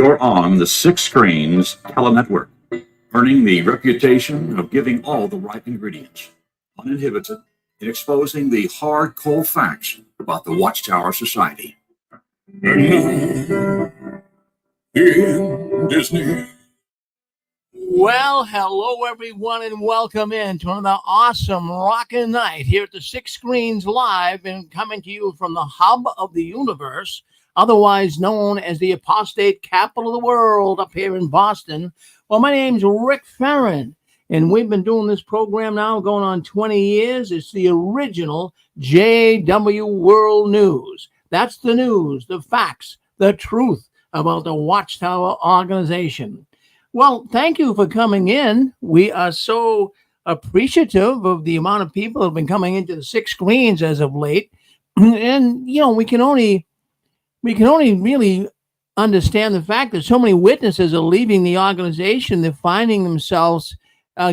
You're on the Six Screens Telenetwork, earning the reputation of giving all the right ingredients, uninhibited, in exposing the hard, cold facts about the Watchtower Society. In Disney. Well, hello everyone, and welcome in to another awesome rockin' night here at the Six Screens Live, and coming to you from the hub of the universe, otherwise known as the apostate capital of the world up here in Boston. Well, my name's Rick Farron, and we've been doing this program now going on 20 years. It's the original JW World News. That's the news, the facts, the truth about the Watchtower organization. Well, thank you for coming in. We are so appreciative of the amount of people who have been coming into the Six Screens as of late. And, you know, we can only really understand the fact that so many witnesses are leaving the organization. They're finding themselves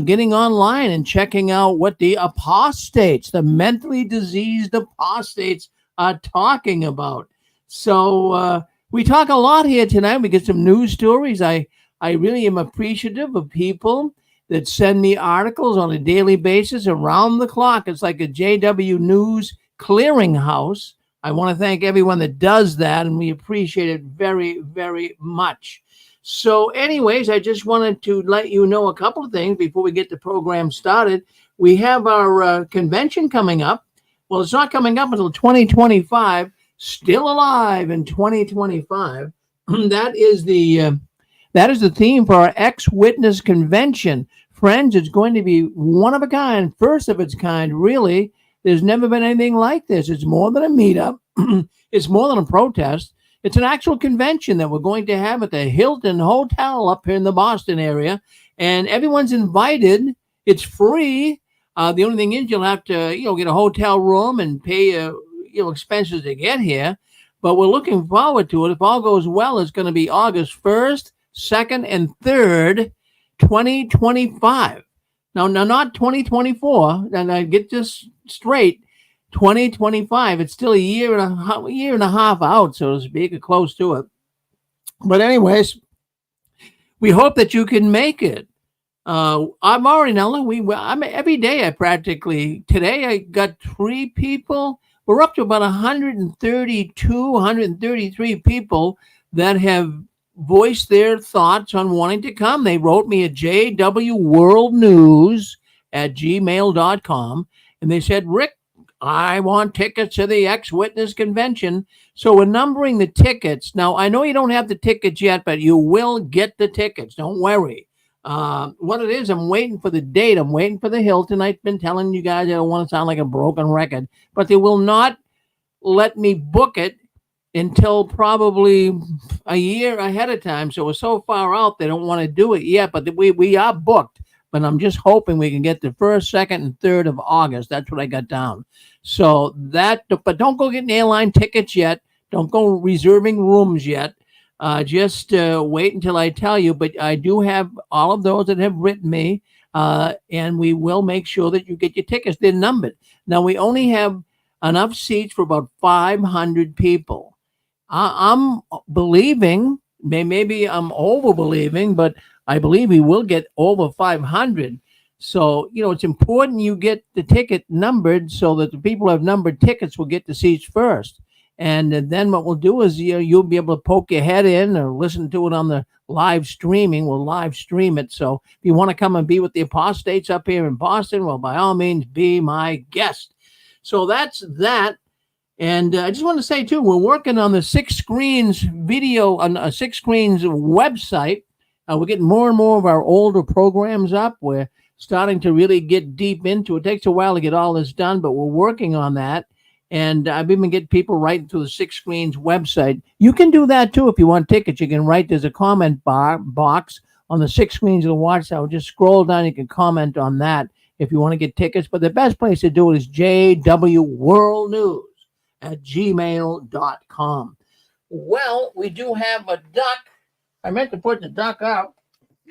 getting online and checking out what the apostates, the mentally diseased apostates, are talking about. So we talk a lot here tonight. We get some news stories. I really am appreciative of people that send me articles on a daily basis around the clock. It's like a JW News clearinghouse. I want to thank everyone that does that, and we appreciate it very, very much. So anyways, I just wanted to let you know a couple of things before we get the program started. We have our convention coming up. Well, it's not coming up until 2025, still alive in 2025. That is the theme for our ex-witness convention. Friends, it's going to be one of a kind, first of its kind, really. There's never been anything like this. It's more than a meetup. It's more than a protest. It's an actual convention that we're going to have at the Hilton Hotel up here in the Boston area. And everyone's invited. It's free. The only thing is you'll have to, get a hotel room and pay, expenses to get here. But we're looking forward to it. If all goes well, it's going to be August 1st. 2nd and 3rd, 2025. Now, not 2024. And I get this straight. 2025. It's still a year and a half out, so to speak, or close to it. But anyways, we hope that you can make it. I'm already now. I'm every day. Today I got 3 people. We're up to about 132, 133 people that have voiced their thoughts on wanting to come. They wrote me at jwworldnews@gmail.com, and they said, Rick, I want tickets to the ex-witness convention. So we're numbering the tickets. Now, I know you don't have the tickets yet, but you will get the tickets. Don't worry. What it is, I'm waiting for the date. I'm waiting for the Hilton. I've been telling you guys I don't want to sound like a broken record, but they will not let me book it until probably a year ahead of time. So we're so far out, they don't want to do it yet, but we are booked. But I'm just hoping we can get the 1st, 2nd, and 3rd of August. That's what I got down. So but don't go getting airline tickets yet. Don't go reserving rooms yet. Just wait until I tell you. But I do have all of those that have written me, and we will make sure that you get your tickets. They're numbered. Now, we only have enough seats for about 500 people. I'm believing, maybe I'm over believing, but I believe we will get over 500. So, it's important you get the ticket numbered so that the people who have numbered tickets will get the seats first. And then what we'll do is you'll be able to poke your head in or listen to it on the live streaming. We'll live stream it. So if you want to come and be with the apostates up here in Boston, well, by all means, be my guest. So that's that. And I just want to say, too, we're working on the Six Screens video on a Six Screens website. We're getting more and more of our older programs up. We're starting to really get deep into it. It takes a while to get all this done, but we're working on that. And I've even get people writing to the Six Screens website. You can do that, too, if you want tickets. You can write. There's a comment box on the Six Screens of the Watchtower. Just scroll down. You can comment on that if you want to get tickets. But the best place to do it is jwworldnews@gmail.com. Well, we do have a duck. I meant to put the duck up,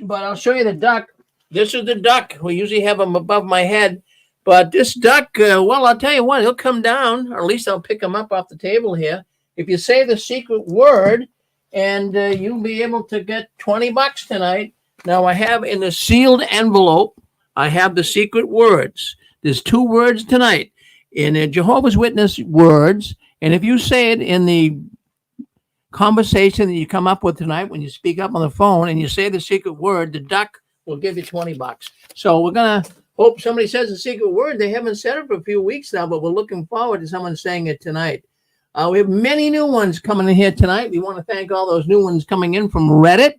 but I'll show you the duck. This is the duck. We usually have him above my head. But this duck, well, I'll tell you what, he'll come down, or at least I'll pick him up off the table here. If you say the secret word, and you'll be able to get $20 tonight. Now, I have in the sealed envelope, I have the secret words. There's 2 words tonight in the Jehovah's Witness words, and if you say it in the conversation that you come up with tonight when you speak up on the phone and you say the secret word, the duck will give you $20. So we're gonna hope somebody says the secret word. They haven't said it for a few weeks now, but we're looking forward to someone saying it tonight. We have many new ones coming in here tonight. We want to thank all those new ones coming in from Reddit.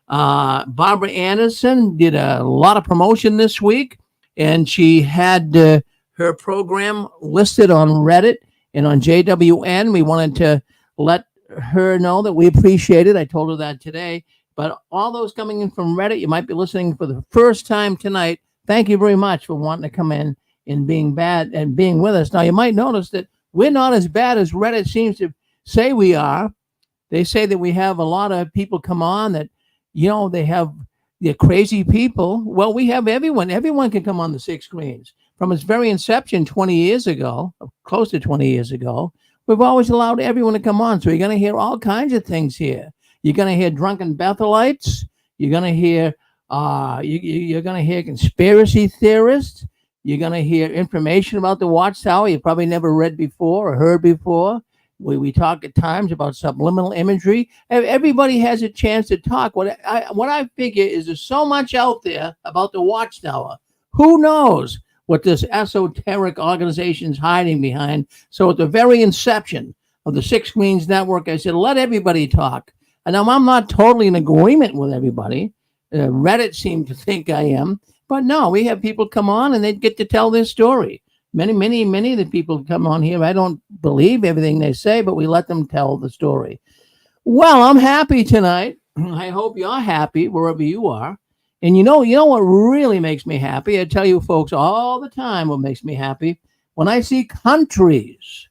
Barbara Anderson did a lot of promotion this week, and she had her program listed on Reddit and on JWN. We wanted to let her know that we appreciate it. I told her that today. But all those coming in from Reddit, you might be listening for the first time tonight. Thank you very much for wanting to come in and being bad and being with us. Now, you might notice that we're not as bad as Reddit seems to say we are. They say that we have a lot of people come on that, they're crazy people. Well, we have everyone. Everyone can come on the 6 screens. From its very inception 20 years ago, close to 20 years ago, we've always allowed everyone to come on. So you're going to hear all kinds of things here. You're going to hear drunken Bethelites. You're going to hear you're going to hear conspiracy theorists. You're going to hear information about the Watchtower you probably never read before or heard before. We talk at times about subliminal imagery. Everybody has a chance to talk. What I figure is there's so much out there about the Watchtower. Who knows what this esoteric organization is hiding behind? So at the very inception of the 6 Screens Network, I said, let everybody talk. And now I'm not totally in agreement with everybody. Reddit seemed to think I am. But no, we have people come on and they get to tell their story. Many of the people come on here, I don't believe everything they say, but we let them tell the story. Well, I'm happy tonight. I hope you're happy wherever you are. And you know what really makes me happy? I tell you folks all the time what makes me happy. When I see countries,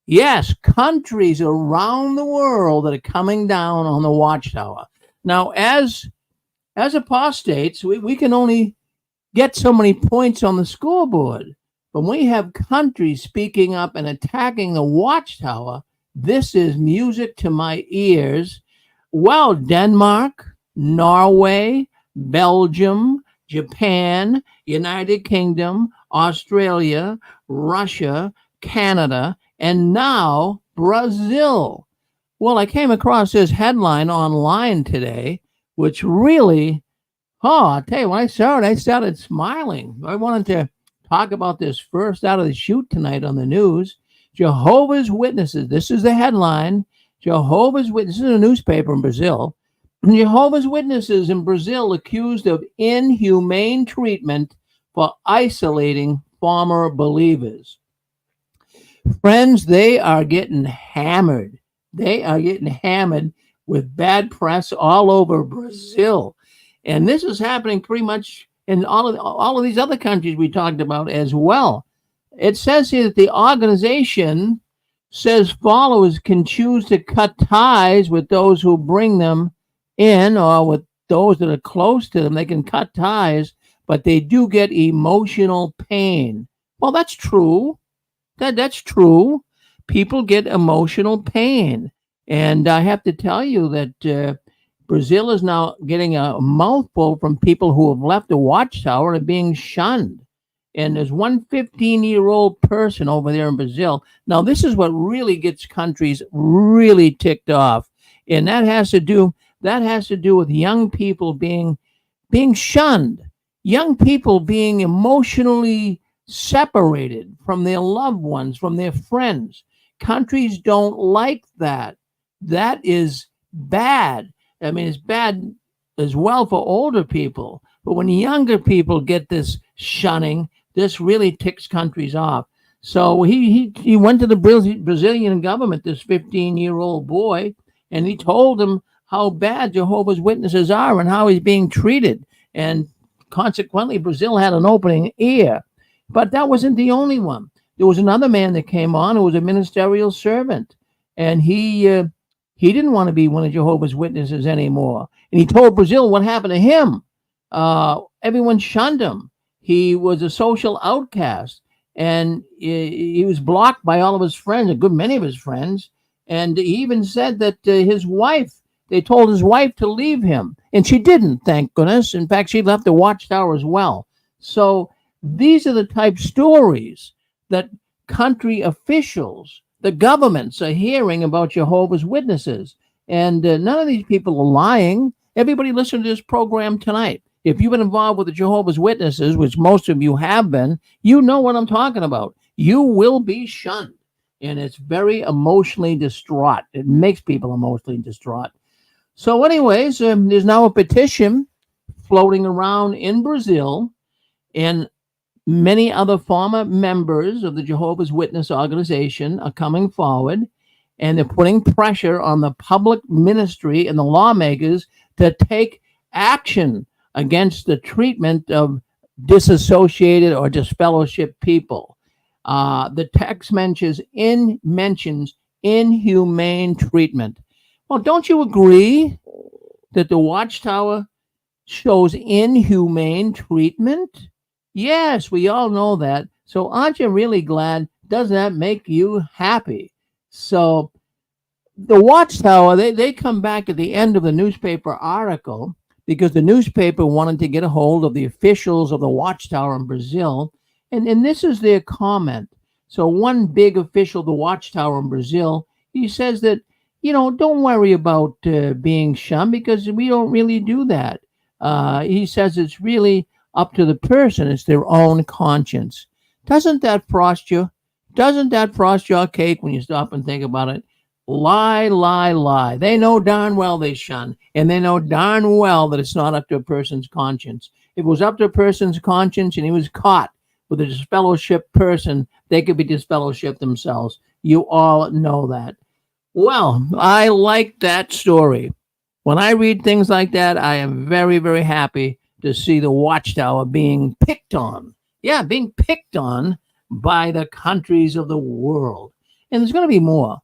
yes, countries around the world that are coming down on the Watchtower. Now, as apostates, we can only get so many points on the scoreboard. But when we have countries speaking up and attacking the Watchtower, this is music to my ears. Well, Denmark, Norway, Belgium, Japan, United Kingdom, Australia, Russia, Canada, and now Brazil. Well, I came across this headline online today, which really, I'll tell you, when I saw it, I started smiling. I wanted to talk about this first out of the chute tonight on the news. Jehovah's Witnesses, this is the headline. Jehovah's Witnesses, this is a newspaper in Brazil. Jehovah's Witnesses in Brazil accused of inhumane treatment for isolating former believers. Friends, they are getting hammered. They are getting hammered with bad press all over Brazil. And this is happening pretty much in all of these other countries we talked about as well. It says here that the organization says followers can choose to cut ties with those who bring them in or with those that are close to them. They can cut ties, but they do get emotional pain. Well, that's true. That's true. People get emotional pain. And I have to tell you that Brazil is now getting a mouthful from people who have left the Watchtower and are being shunned. And there's one 15-year-old person over there in Brazil. Now, this is what really gets countries really ticked off. And that has to do with young people being shunned, young people being emotionally separated from their loved ones, from their friends. Countries don't like that. That is bad. I mean, it's bad as well for older people. But when younger people get this shunning, this really ticks countries off. So he went to the Brazilian government, this 15-year-old boy, and he told them how bad Jehovah's Witnesses are and how he's being treated. And consequently, Brazil had an opening ear. But that wasn't the only one. There was another man that came on who was a ministerial servant. And he didn't want to be one of Jehovah's Witnesses anymore. And he told Brazil what happened to him. Everyone shunned him. He was a social outcast. And he was blocked by all of his friends, a good many of his friends. And he even said that his wife They told his wife to leave him, and she didn't, thank goodness. In fact, she left the Watchtower as well. So these are the type stories that country officials, the governments, are hearing about Jehovah's Witnesses. And none of these people are lying. Everybody listen to this program tonight. If you've been involved with the Jehovah's Witnesses, which most of you have been, you know what I'm talking about. You will be shunned. And it's very emotionally distraught. It makes people emotionally distraught. So anyways, there's now a petition floating around in Brazil, and many other former members of the Jehovah's Witness organization are coming forward, and they're putting pressure on the public ministry and the lawmakers to take action against the treatment of disassociated or disfellowship people. The text mentions inhumane treatment. Well, don't you agree that the Watchtower shows inhumane treatment? Yes, we all know that. So aren't you really glad? Doesn't that make you happy? So the Watchtower, they come back at the end of the newspaper article because the newspaper wanted to get a hold of the officials of the Watchtower in Brazil. And this is their comment. So one big official of the Watchtower in Brazil, he says that, don't worry about being shunned because we don't really do that. He says it's really up to the person. It's their own conscience. Doesn't that frost you? Doesn't that frost your cake when you stop and think about it? Lie, lie, lie. They know darn well they shun, and they know darn well that it's not up to a person's conscience. If it was up to a person's conscience and he was caught with a disfellowship person, they could be disfellowshipped themselves. You all know that. Well, I like that story. When I read things like that, I am very, very happy to see the Watchtower being picked on. Yeah, being picked on by the countries of the world. And there's going to be more.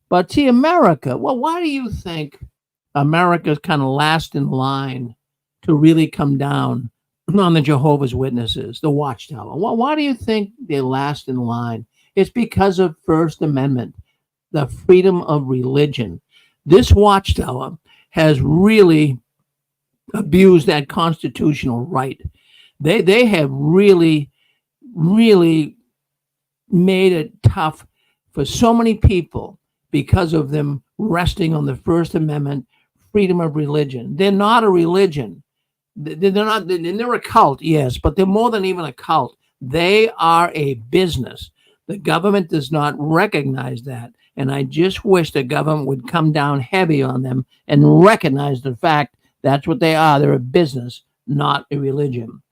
But see, America, well, why do you think America's kind of last in line to really come down on the Jehovah's Witnesses, the Watchtower? Well, why do you think they're last in line? It's because of First Amendment, the freedom of religion. This Watchtower has really abused that constitutional right. They have really, really made it tough for so many people because of them resting on the First Amendment, freedom of religion. They're not a religion. They're a cult, yes, but they're more than even a cult. They are a business. The government does not recognize that. And I just wish the government would come down heavy on them and recognize the fact that's what they are. They're a business, not a religion.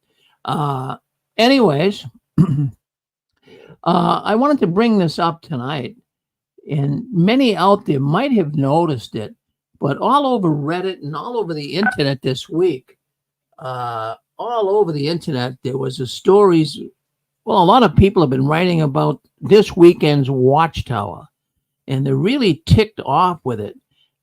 Anyways, I wanted to bring this up tonight. And many out there might have noticed it, but all over Reddit and all over the internet this week, all over the internet, there was a stories. Well, a lot of people have been writing about this weekend's Watchtower, and they're really ticked off with it.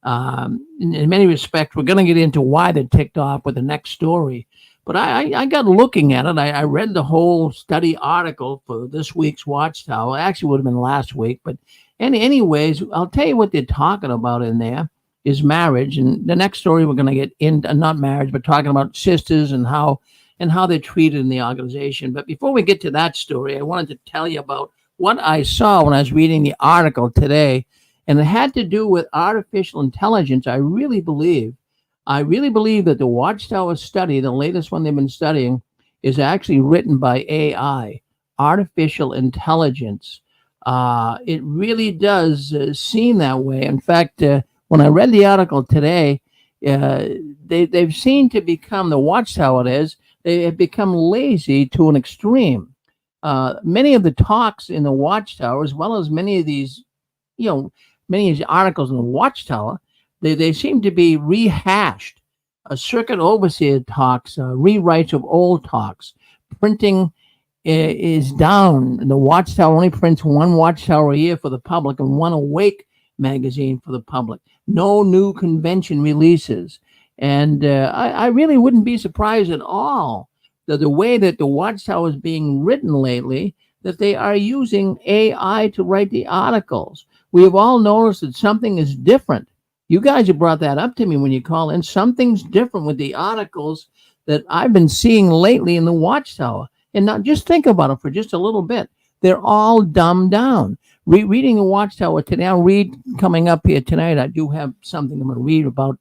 In many respects, we're going to get into why they're ticked off with the next story. But I got looking at it. I read the whole study article for this week's Watchtower. Actually, would have been last week, but anyways, I'll tell you what they're talking about in there is marriage. And the next story we're going to get into, not marriage, but talking about sisters and how they're treated in the organization. But before we get to that story, I wanted to tell you about what I saw when I was reading the article today. And it had to do with artificial intelligence. I really believe that the Watchtower study, the latest one they've been studying, is actually written by AI, artificial intelligence. It really does seem that way. In fact, when I read the article today, they've seemed to become, the Watchtower they have become lazy to an extreme. Many of the talks in the Watchtower, as well as many of these, many of these articles in the Watchtower, they seem to be rehashed. Circuit overseer talks, rewrites of old talks. Printing is down. The Watchtower only prints one Watchtower a year for the public and one Awake magazine for the public. No new convention releases. And I really wouldn't be surprised at all that the way that the Watchtower is being written lately, that they are using AI to write the articles. We have all noticed that something is different. You guys have brought that up to me when you call in. Something's different with the articles that I've been seeing lately in the Watchtower. And now just think about it for just a little bit. They're all dumbed down. Reading the Watchtower today, I'll read coming up here tonight. I do have something I'm going to read about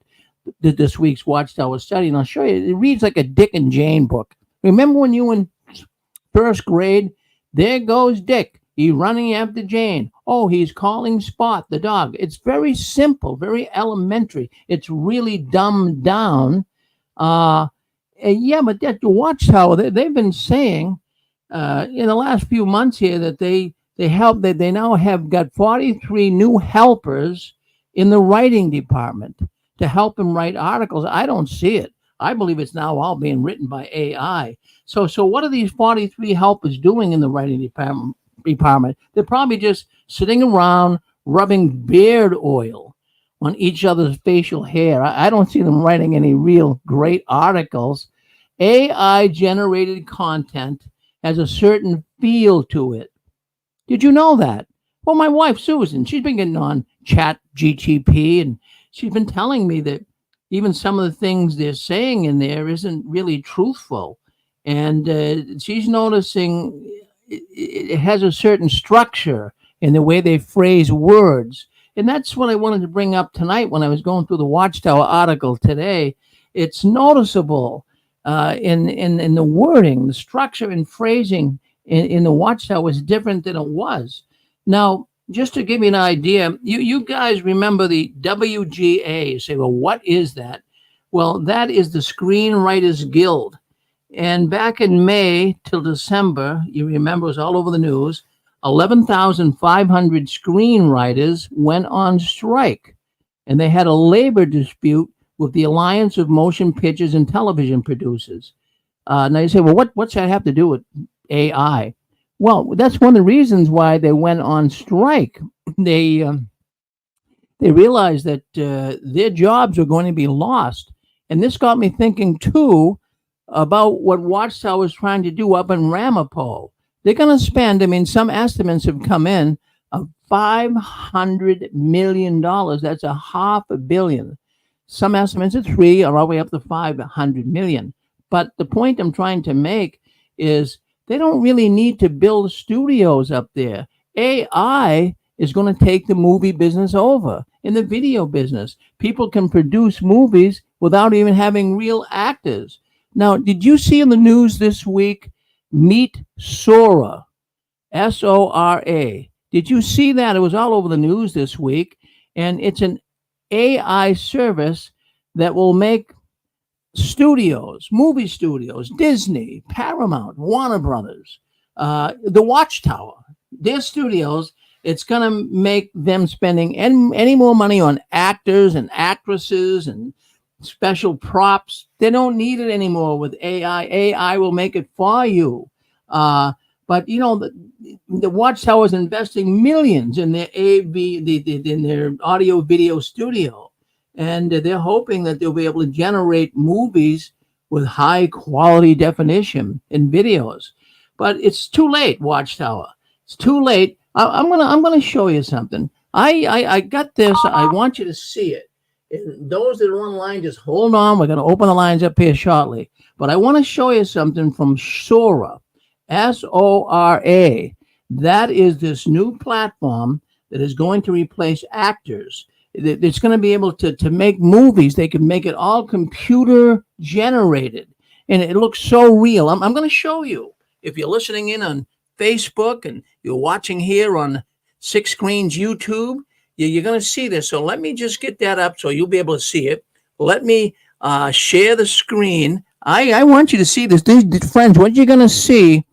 this week's Watchtower study, and I'll show you. It reads like a Dick and Jane book. Remember when you were in first grade? There goes Dick. He's running after Jane. Oh, he's calling Spot, the dog. It's very simple, very elementary. It's really dumbed down. Yeah, but at the Watchtower, they've been saying in the last few months here that they now have got 43 new helpers in the writing department to help them write articles. I don't see it. I believe it's now all being written by AI. So what are these 43 helpers doing in the writing department? They're probably just sitting around rubbing beard oil on each other's facial hair. I don't see them writing any real great articles. AI generated content has a certain feel to it. Did you know that? Well, my wife, Susan, she's been getting on Chat GTP, and she's been telling me that even some of the things they're saying in there isn't really truthful. And she's noticing it has a certain structure in the way they phrase words. And that's what I wanted to bring up tonight when I was going through the Watchtower article today. It's noticeable in the wording, the structure and phrasing in the Watchtower is different than it was. Now, just to give you an idea, you guys remember the WGA. You say, well, what is that? Well, that is the Screenwriters Guild. And back in May till December, you remember it was all over the news, 11,500 screenwriters went on strike. And they had a labor dispute with the Alliance of Motion Pictures and Television Producers. Now you say, well, what's that have to do with AI? Well, that's one of the reasons why they went on strike. They realized that their jobs were going to be lost. And this got me thinking, too, about what Watchtower is trying to do up in Ramapo. They're going to spend, some estimates have come in of $500 million. That's $500 million. Some estimates are 3 all the way up to 500 million. But the point I'm trying to make is they don't really need to build studios up there. AI is going to take the movie business over. In the video business, people can produce movies without even having real actors. Now, did you see in the news this week, Meet Sora, Sora? Did you see that? It was all over the news this week. And it's an AI service that will make studios, movie studios, Disney, Paramount, Warner Brothers, the Watchtower, their studios. It's going to make them spending any more money on actors and actresses and special props. They don't need it anymore with AI. AI will make it for you. But the Watchtower is investing millions in their in their audio video studio, and they're hoping that they'll be able to generate movies with high quality definition in videos. But it's too late, Watchtower. It's too late. I'm gonna show you something. I got this. I want you to see it. And those that are online, just hold on. We're gonna open the lines up here shortly. But I want to show you something from Sora. Sora. That is this new platform that is going to replace actors. It's going to be able to make movies. They can make it all computer generated. And it looks so real. I'm going to show you. If you're listening in on Facebook and you're watching here on Six Screens YouTube, you're going to see this. So let me just get that up so you'll be able to see it. Let me share the screen. I want you to see this. Friends, what you're going to see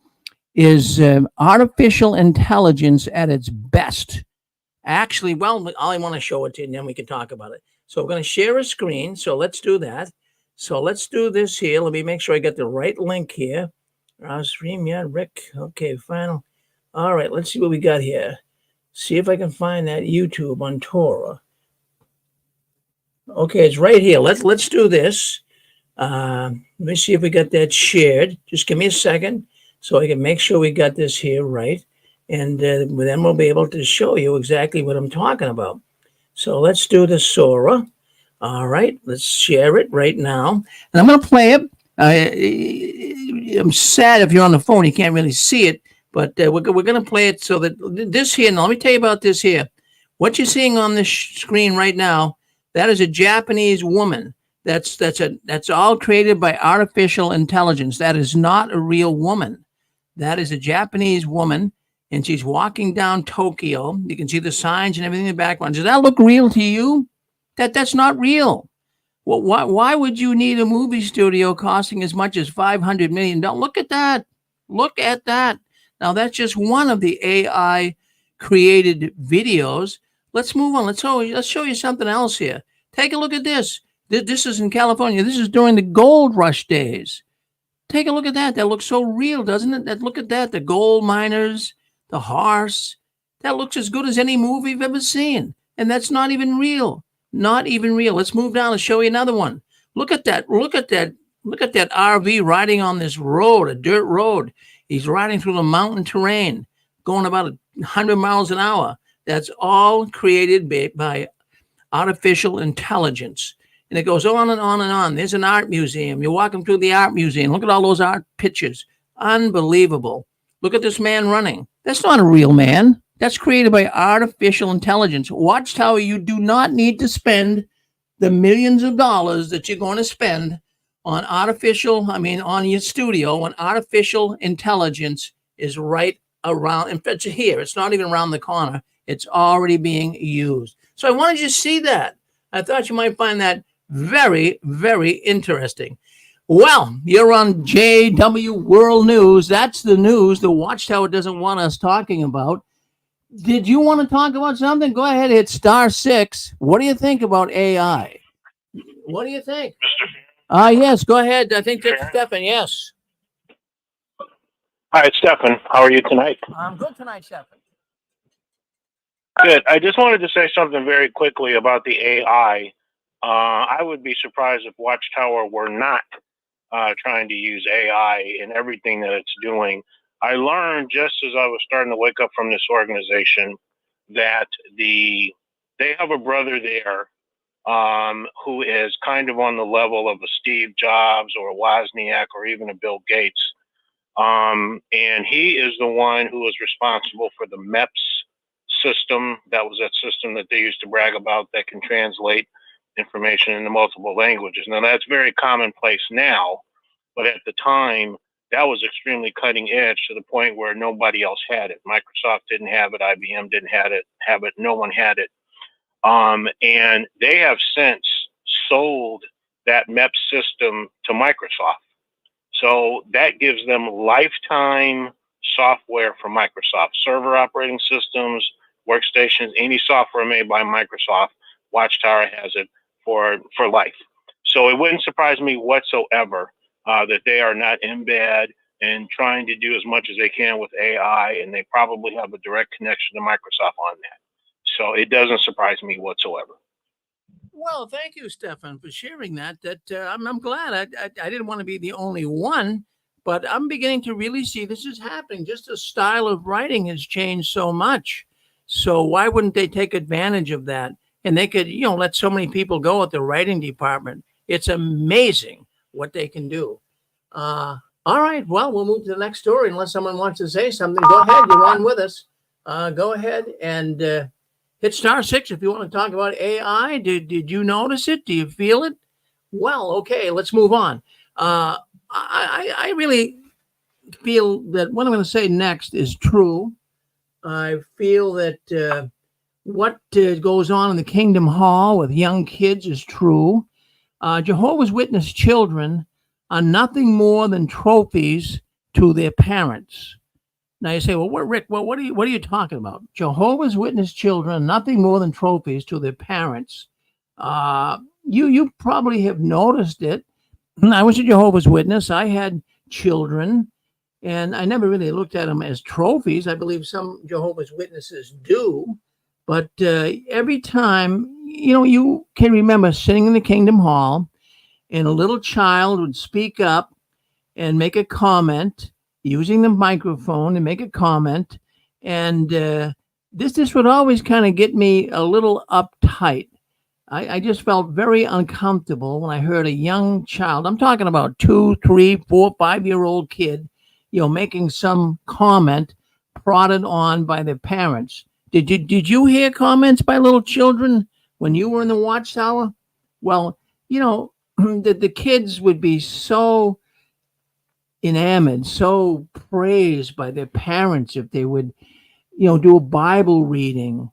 is artificial intelligence at its best. Actually, well, I want to show it to you, and then we can talk about it. So we're going to share a screen. So let's do that. So let's do this here. Let me make sure I got the right link here. Stream, yeah, Rick. Okay, final. All right, let's see what we got here. See if I can find that YouTube on Torah. Okay, it's right here. Let's do this. Let me see if we got that shared. Just give me a second so I can make sure we got this here right. And then we'll be able to show you exactly what I'm talking about. So let's do the Sora. All right, let's share it right now. And I'm going to play it. I'm sad if you're on the phone, you can't really see it, but we're going to play it so that this here, now let me tell you about this here. What you're seeing on this screen right now, that is a Japanese woman. That's all created by artificial intelligence. That is not a real woman. That is a Japanese woman, and she's walking down Tokyo. You can see the signs and everything in the background. Does that look real to you? That's not real. Well, why would you need a movie studio costing as much as $500 million? Look at that. Look at that. Now, that's just one of the AI created videos. Let's move on. Let's show you something else here. Take a look at this. This is in California. This is during the gold rush days. Take a look at that. That looks so real, doesn't it? Look at that. The gold miners, the horse. That looks as good as any movie you've ever seen. And that's not even real. Not even real. Let's move down and show you another one. Look at that. Look at that RV riding on this road, a dirt road. He's riding through the mountain terrain, going about 100 miles an hour. That's all created by artificial intelligence. And it goes on and on and on. There's an art museum. You're walking through the art museum. Look at all those art pictures. Unbelievable. Look at this man running. That's not a real man. That's created by artificial intelligence. Watchtower, you do not need to spend the millions of dollars that you're going to spend on on your studio, when artificial intelligence is right around. In fact, here, it's not even around the corner. It's already being used. So I wanted you to see that. I thought you might find that very, very interesting. Well, you're on JW World News. That's the news the Watchtower doesn't want us talking about. Did you want to talk about something? Go ahead, hit *6. What do you think about AI? What do you think? Yes, go ahead. I think that's Stefan. Yes. Hi, it's Stefan. How are you tonight? I'm good tonight, Stefan. Good. I just wanted to say something very quickly about the AI. I would be surprised if Watchtower were not trying to use AI in everything that it's doing. I learned just as I was starting to wake up from this organization that they have a brother there who is kind of on the level of a Steve Jobs or a Wozniak or even a Bill Gates. And he is the one who is responsible for the MEPS system. That was that system that they used to brag about that can translate information into multiple languages. Now, that's very commonplace now, but at the time, that was extremely cutting edge to the point where nobody else had it. Microsoft didn't have it. IBM didn't have it. No one had it. And they have since sold that MEPS system to Microsoft. So that gives them lifetime software from Microsoft, server operating systems, workstations, any software made by Microsoft. Watchtower has it for life. So it wouldn't surprise me whatsoever that they are not in bed and trying to do as much as they can with AI, and they probably have a direct connection to Microsoft on that. So it doesn't surprise me whatsoever. Well, thank you, Stefan, for sharing that. I'm glad. I didn't want to be the only one, but I'm beginning to really see this is happening. Just the style of writing has changed so much. So why wouldn't they take advantage of that? And they could, let so many people go at the writing department. It's amazing what they can do. All right. Well, we'll move to the next story. Unless someone wants to say something, go ahead. You're on with us. Go ahead and hit *6 if you want to talk about AI. Did you notice it? Do you feel it? Well, okay. Let's move on. I really feel that what I'm going to say next is true. I feel that what goes on in the Kingdom Hall with young kids is true. Jehovah's Witness children are nothing more than trophies to their parents. Now you say, well, Rick, what are you talking about? Jehovah's Witness children are nothing more than trophies to their parents. You probably have noticed it. I was a Jehovah's Witness. I had children, and I never really looked at them as trophies. I believe some Jehovah's Witnesses do. But every time, you can remember sitting in the Kingdom Hall, and a little child would speak up and make a comment, using the microphone and make a comment, and this would always kind of get me a little uptight. I just felt very uncomfortable when I heard a young child, I'm talking about 2, 3, 4, 5 year old kid, making some comment prodded on by their parents. Did you hear comments by little children when you were in the Watchtower? Well, the kids would be so enamored, so praised by their parents if they would, do a Bible reading,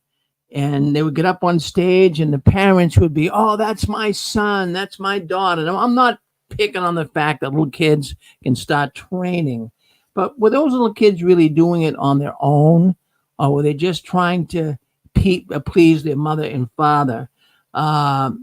and they would get up on stage and the parents would be, oh, that's my son, that's my daughter. And I'm not picking on the fact that little kids can start training, but were those little kids really doing it on their own, or were they just trying to please their mother and father? The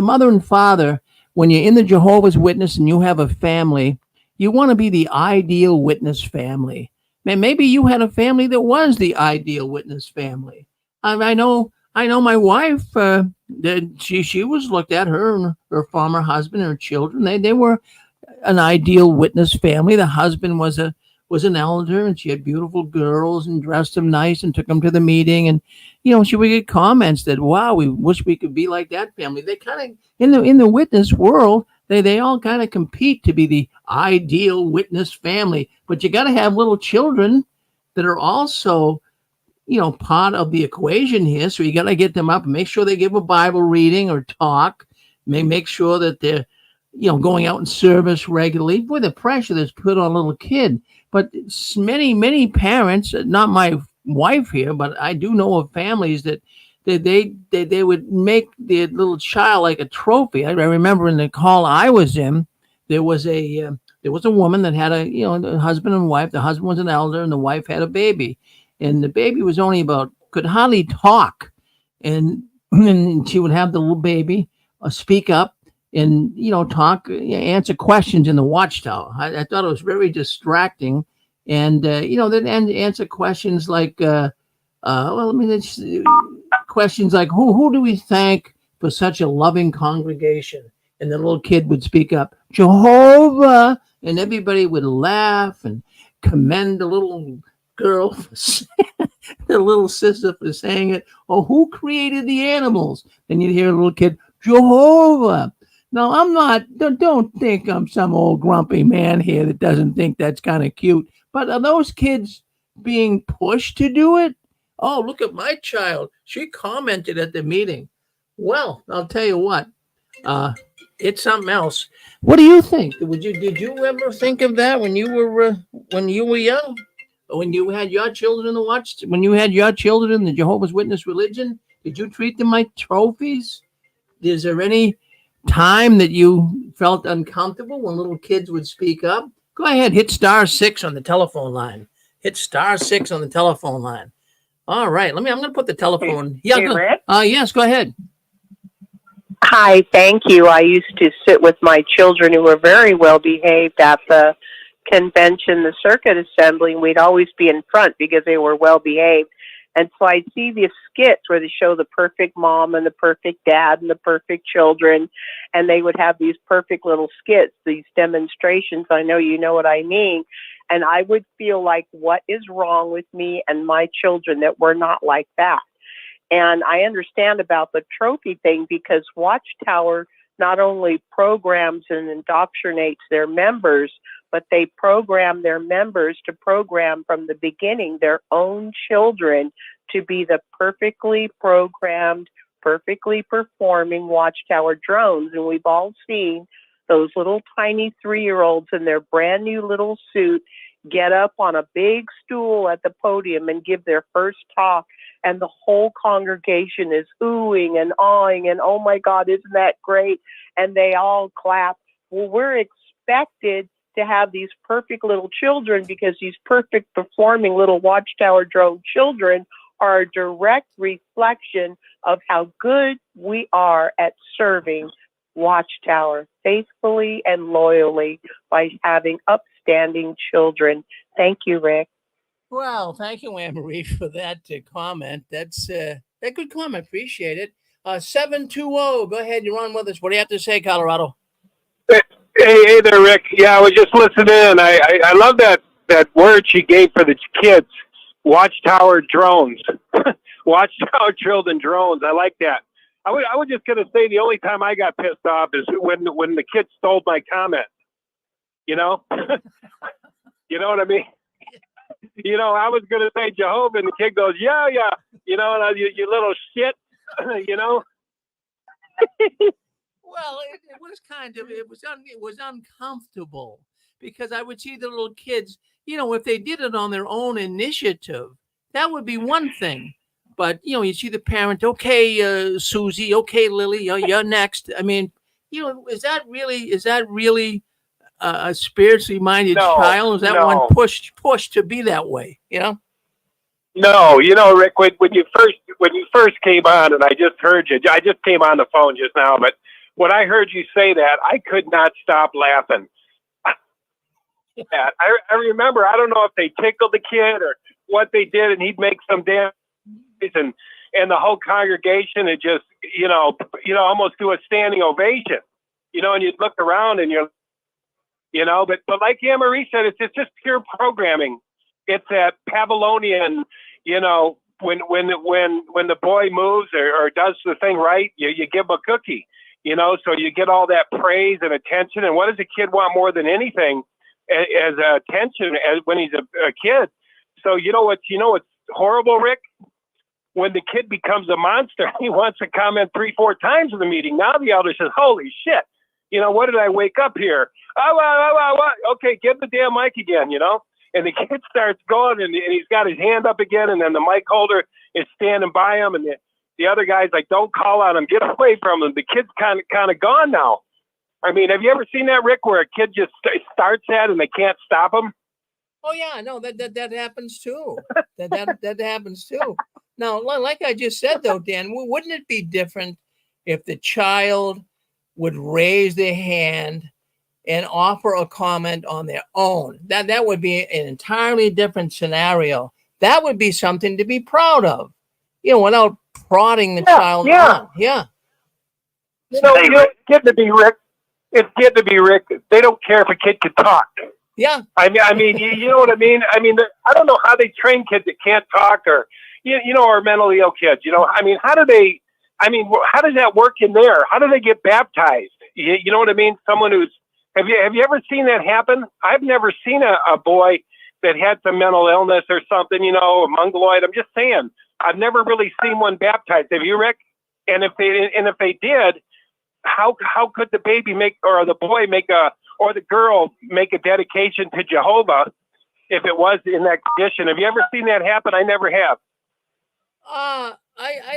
mother and father, when you're in the Jehovah's Witness and you have a family, you want to be the ideal witness family. Man, maybe you had a family that was the ideal witness family. I know my wife, that she was looked at, her and her former husband and her children. They were an ideal witness family. The husband was an elder, and she had beautiful girls and dressed them nice and took them to the meeting. And she would get comments that, wow, we wish we could be like that family. They kind of in the witness world, they all kind of compete to be the ideal witness family. But you got to have little children that are also part of the equation here. So you got to get them up and make sure they give a Bible reading or talk. Make sure that they're, going out in service regularly. Boy, the pressure that's put on a little kid. But many parents, not my wife here, but I do know of families that they would make their little child like a trophy. I remember in the call I was in, there was a woman that had a husband and wife. The husband was an elder, and the wife had a baby. And the baby was only could hardly talk. And she would have the little baby speak up and, talk, answer questions in the Watchtower. I thought it was very distracting. And, then answer questions like, questions like, who do we thank for such a loving congregation? And the little kid would speak up, Jehovah. And everybody would laugh and commend the little girl the little sister for saying it. Oh, who created the animals? Then you'd hear a little kid, Jehovah. Now, I'm not, don't think I'm some old grumpy man here that doesn't think that's kind of cute. But are those kids being pushed to do it? Oh, look at my child. She commented at the meeting. Well, I'll tell you what, it's something else. What do you think? Did you ever think of that when you were young? When you had your children when you had your children in the Jehovah's Witness religion, did you treat them like trophies? Is there any time that you felt uncomfortable when little kids would speak up? Go ahead, hit *6 on the telephone line. Hit *6 on the telephone line. All right, I'm going to put the telephone. Hey, Rick? Yes, go ahead. Hi, thank you. I used to sit with my children who were very well behaved at the convention, the circuit assembly, and we'd always be in front because they were well behaved. And so I'd see these skits where they show the perfect mom and the perfect dad and the perfect children, and they would have these perfect little skits, these demonstrations. I know you know what I mean. And I would feel like, what is wrong with me and my children that we're not like that? And I understand about the trophy thing because Watchtower not only programs and indoctrinates their members, but they program their members to program from the beginning their own children to be the perfectly programmed, perfectly performing Watchtower drones. And we've all seen those little tiny 3-year-olds in their brand new little suit get up on a big stool at the podium and give their first talk, and the whole congregation is oohing and awing and, oh my God, isn't that great? And they all clap. Well, we're expected to have these perfect little children because these perfect performing little Watchtower drone children are a direct reflection of how good we are at serving Watchtower faithfully and loyally by having upstanding children. Thank you, Rick. Well, thank you, Anne-Marie, for that comment. That's a good comment. Appreciate it. 720, go ahead. You're on with us. What do you have to say, Colorado? Hey there, Rick. Yeah, I was just listening in. I love that word she gave for the kids. Watchtower drones. Watchtower drilled in drones. I like that. I was just going to say the only time I got pissed off is when the kid stole my comment. You know? You know what I mean? You know, I was going to say Jehovah, and the kid goes, yeah. You know, and you little shit. You know? Well, it was kind of it was uncomfortable because I would see the little kids. You know, if they did it on their own initiative, that would be one thing. But you know, you see the parent. Okay, Susie. Okay, Lily. You're next. I mean, you know, is that really a spiritually minded child? Or is that one pushed to be that way? You know. No, you know, Rick, when you first came on, and I just heard you. I just came on the phone just now, but when I heard you say that, I could not stop laughing. I remember, I don't know if they tickled the kid or what they did, and he'd make some damn and the whole congregation would just, you know, almost do a standing ovation, you know, and you'd look around and you're, you know, but like Anne Marie said, it's just pure programming. It's that Pavlovian, you know, when the boy moves or does the thing right, you give him a cookie, you know, so you get all that praise and attention. And what does a kid want more than anything as attention as when he's a kid? So you know what's horrible, Rick? When the kid becomes a monster, he wants to comment 3-4 times in the meeting. Now the elder says, holy shit, you know, what did I wake up here? Okay, give the damn mic again, you know? And the kid starts going, and he's got his hand up again, and then the mic holder is standing by him, and the other guy's like, don't call on him, get away from him. The kid's kind of gone now. I mean, have you ever seen that, Rick, where a kid just starts that and they can't stop him? Oh yeah, no, that happens too. That happens too. Now, like I just said though, Dan, wouldn't it be different if the child would raise their hand and offer a comment on their own? That would be an entirely different scenario. That would be something to be proud of, you know, without prodding the child on. Yeah. You know, it's getting to be Rick. It's getting to be Rick. They don't care if a kid can talk. Yeah. I mean, you know what I mean? I mean, I don't know how they train kids that can't talk or, you know, or mentally ill kids. You know, I mean, how does that work in there? How do they get baptized? You know what I mean? Someone who's, have you ever seen that happen? I've never seen a boy that had some mental illness or something, you know, a mongoloid. I'm just saying, I've never really seen one baptized. Have you, Rick? And if they did, how could the baby or the boy or the girl make a dedication to Jehovah if it was in that condition? Have you ever seen that happen? I never have. I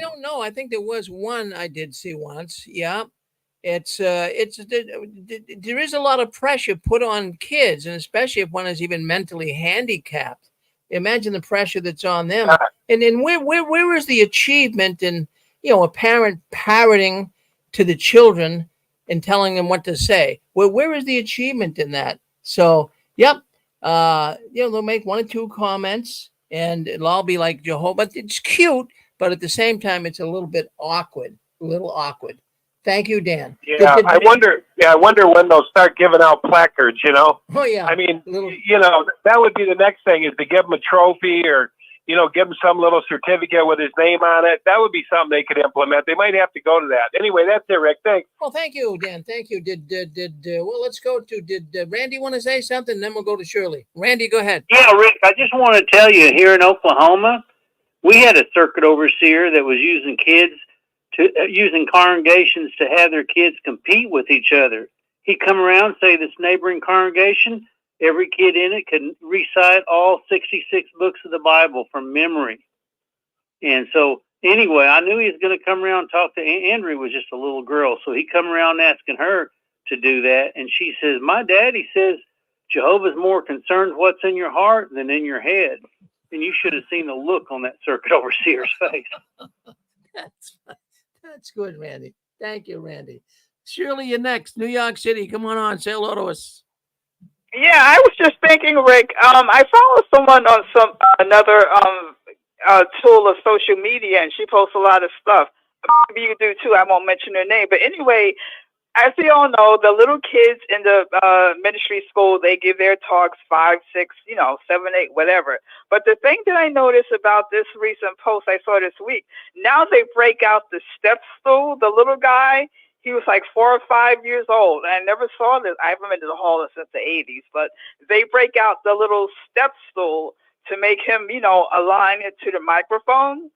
don't know. I think there was one I did see once. Yeah. There is a lot of pressure put on kids, and especially if one is even mentally handicapped. Imagine the pressure that's on them. And then where is the achievement in, you know, a parent parroting to the children and telling them what to say? Where is the achievement in that? So, yep. You know, they'll make 1 or 2 comments and it'll all be like Jehovah. It's cute, but at the same time, it's a little bit awkward. Thank you, Dan. Yeah, I wonder when they'll start giving out placards, you know? Oh, yeah. I mean, you know, that would be the next thing, is to give them a trophy or, you know, give him some little certificate with his name on it. That would be something they could implement. They might have to go to that. Anyway, that's it, Rick. Thanks. Well, thank you, Dan. Thank you. Well, let's go to, did Randy want to say something? Then we'll go to Shirley. Randy, go ahead. Yeah, Rick, I just want to tell you, here in Oklahoma, we had a circuit overseer that was using congregations to have their kids compete with each other. He'd come around, say this neighboring congregation, every kid in it could recite all 66 books of the Bible from memory. And so, anyway, I knew he was going to come around and talk to Andrea, was just a little girl. So he come around asking her to do that. And she says, my daddy says Jehovah's more concerned what's in your heart than in your head. And you should have seen the look on that circuit overseer's face. That's good, Randy. Thank you, Randy. Shirley, you're next. New York City. Come on. Say hello to us. Yeah, I was just thinking, Rick. I follow someone on another tool of social media, and she posts a lot of stuff. Maybe you do too. I won't mention her name, but anyway, as we all know, the little kids in the ministry school, they give their talks 5, 6, 7, 8, whatever. But the thing that I noticed about this recent post I saw this week, now they break out the step stool. The little guy, he was like 4 or 5 years old. I never saw this. I haven't been to the hall since the 80s, but they break out the little step stool to make him, align it to the microphone.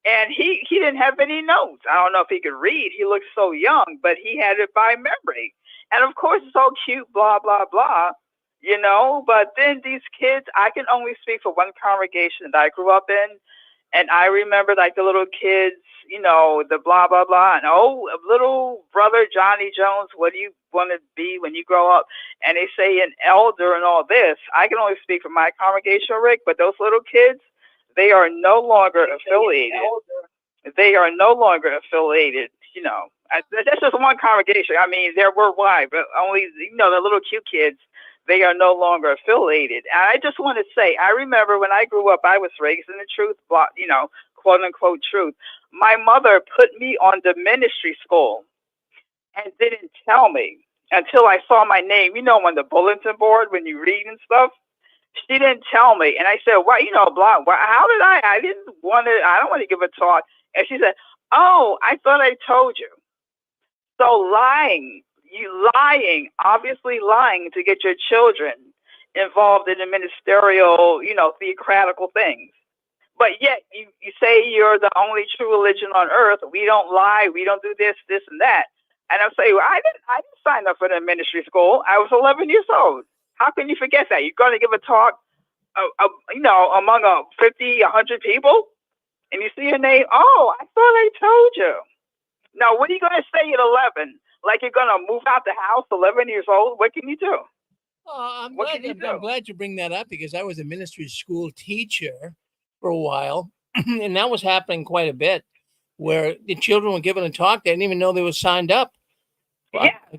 And he didn't have any notes. I don't know if he could read. He looked so young, but he had it by memory. And of course, it's all cute, blah, blah, blah, But then these kids, I can only speak for one congregation that I grew up in. And I remember like the little kids, the blah, blah, blah. And little brother Johnny Jones, what do you want to be when you grow up? And they say an elder and all this. I can only speak for my congregation, Rick, but those little kids, they are no longer affiliated. They are no longer affiliated. That's just one congregation. I mean, they're worldwide, but only, the little cute kids, they are no longer affiliated. And I just want to say, I remember when I grew up, I was raised in the truth, quote unquote truth. My mother put me on the ministry school and didn't tell me until I saw my name, on the bulletin board when you read and stuff. She didn't tell me. And I said, why, blah, how did I don't want to give a talk. And she said, oh, I thought I told you. So obviously lying to get your children involved in the ministerial, theocratical things. But yet you say you're the only true religion on earth. We don't lie. We don't do this, this, and that. And I'm saying, well, I didn't sign up for the ministry school. I was 11 years old. How can you forget that? You're going to give a talk, among 50, 100 people, and you see your name. Oh, I thought I told you. Now, what are you going to say at 11? Like you're going to move out the house, 11 years old? What can you do? I'm glad you bring that up because I was a ministry school teacher for a while, and that was happening quite a bit, where the children were given a talk. They didn't even know they were signed up. Well, yeah, I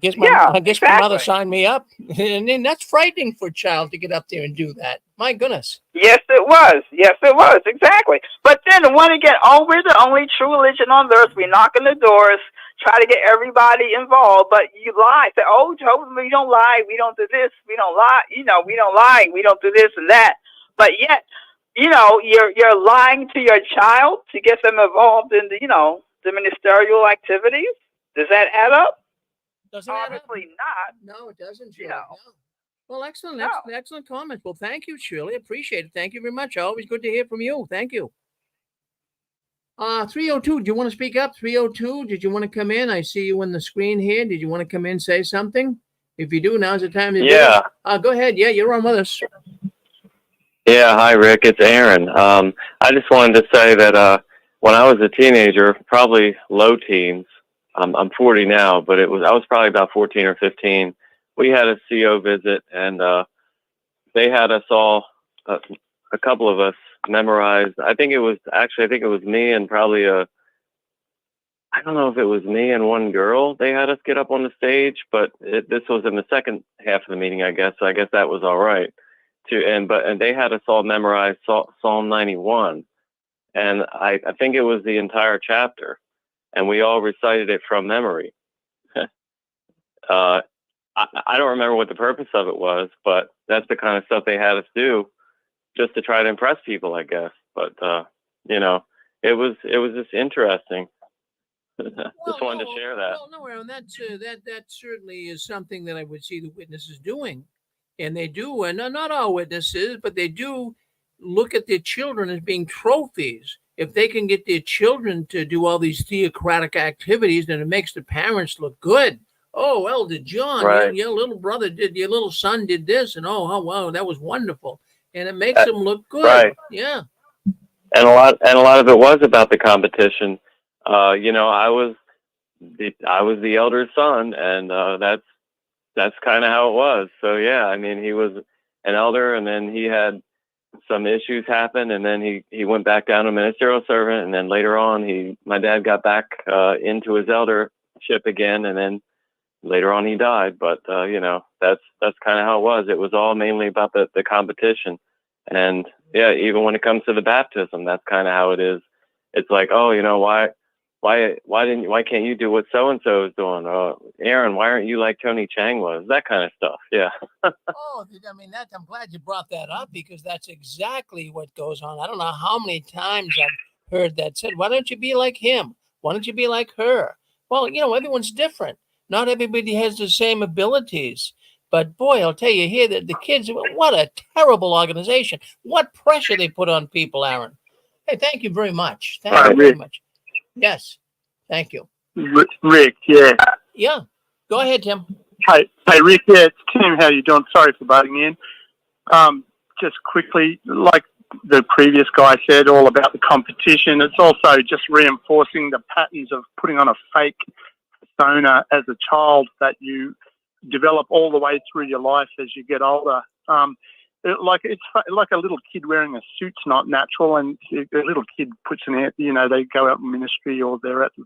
guess my mother signed me up, and then that's frightening for a child to get up there and do that. My goodness. Yes, it was. Yes, it was. Exactly. But then when again, we're the only true religion on earth. We knock on the doors, try to get everybody involved, but you lie. Say, we don't lie. We don't do this. We don't lie. We don't lie. We don't do this and that. But yet, you're lying to your child to get them involved in the ministerial activities. Does that add up? Doesn't Obviously not. No, it doesn't, Shirley. No. Well, excellent comments. Well, thank you, Shirley. Appreciate it. Thank you very much. Always good to hear from you. Thank you. 302, do you want to speak up? 302, did you want to come in? I see you on the screen here. Did you want to come in and say something? If you do, now's the time to do it. Go ahead. Yeah, you're on with us. Yeah, hi, Rick. It's Aaron. I just wanted to say that when I was a teenager, probably low teens, I'm 40 now, but I was probably about 14 or 15. We had a CO visit, and they had us all, a couple of us, memorize. I think it was me and probably I don't know if it was me and one girl. They had us get up on the stage, but this was in the second half of the meeting, I guess. So I guess that was all right too. And they had us all memorize Psalm 91, and I think it was the entire chapter. And we all recited it from memory. I don't remember what the purpose of it was, but that's the kind of stuff they had us do just to try to impress people, I guess. But, it was just interesting. Just wanted to share that. Well, no, Aaron, that certainly is something that I would see the witnesses doing. And they do, and not all witnesses, but they do look at their children as being trophies. If they can get their children to do all these theocratic activities, then it makes the parents look good. Oh, Elder John, right. your little son did this, and wow, that was wonderful, and it makes them look good. Right. Yeah. And a lot of it was about the competition. I was the elder son, and that's kind of how it was. So yeah, I mean, he was an elder, and then he had some issues happen, and then he went back down to ministerial servant, and then later on my dad got back into his eldership again, and then later on he died. But that's kind of how it was. It was all mainly about the competition. And yeah, even when it comes to the baptism, that's kind of how it is. It's like, why why can't you do what so and so is doing? Aaron, why aren't you like Tony Chang was? That kind of stuff. Yeah. Oh, I mean, I'm glad you brought that up, because that's exactly what goes on. I don't know how many times I've heard that said, why don't you be like him? Why don't you be like her? Well, everyone's different. Not everybody has the same abilities. But boy, I'll tell you here that the kids, what a terrible organization. What pressure they put on people, Aaron. Hey, thank you very much. Thank you very much. Yes, thank you. Rick, yeah. Yeah, go ahead, Tim. Hey, Rick, yeah, it's Tim. How you doing? Sorry for butting in. Just quickly, like the previous guy said, all about the competition. It's also just reinforcing the patterns of putting on a fake persona as a child that you develop all the way through your life as you get older. It's like a little kid wearing a suit's not natural, and a little kid puts they go out in ministry or they're at the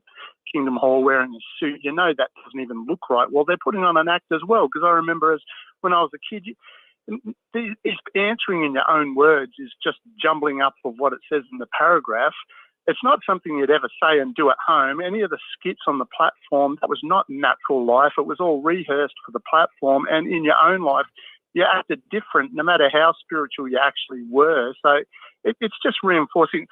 Kingdom Hall wearing a suit. That doesn't even look right. Well, they're putting on an act as well, because I remember when I was a kid, it's answering in your own words is just jumbling up of what it says in the paragraph. It's not something you'd ever say and do at home. Any of the skits on the platform, that was not natural life. It was all rehearsed for the platform, and in your own life, you acted different no matter how spiritual you actually were. So it's just reinforcing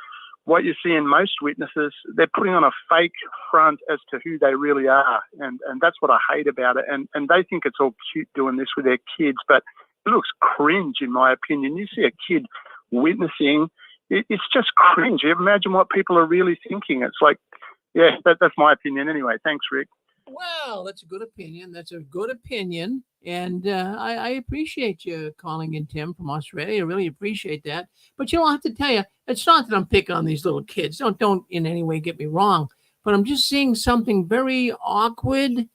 what you see in most witnesses. They're putting on a fake front as to who they really are. And that's what I hate about it. And they think it's all cute doing this with their kids, but it looks cringe in my opinion. You see a kid witnessing, it's just cringe. You imagine what people are really thinking. It's like, yeah, that's my opinion anyway. Thanks, Rick. Well, that's a good opinion. And I appreciate you calling in, Tim, from Australia. I really appreciate that. But I have to tell you, it's not that I'm picking on these little kids. Don't in any way get me wrong. But I'm just seeing something very awkward,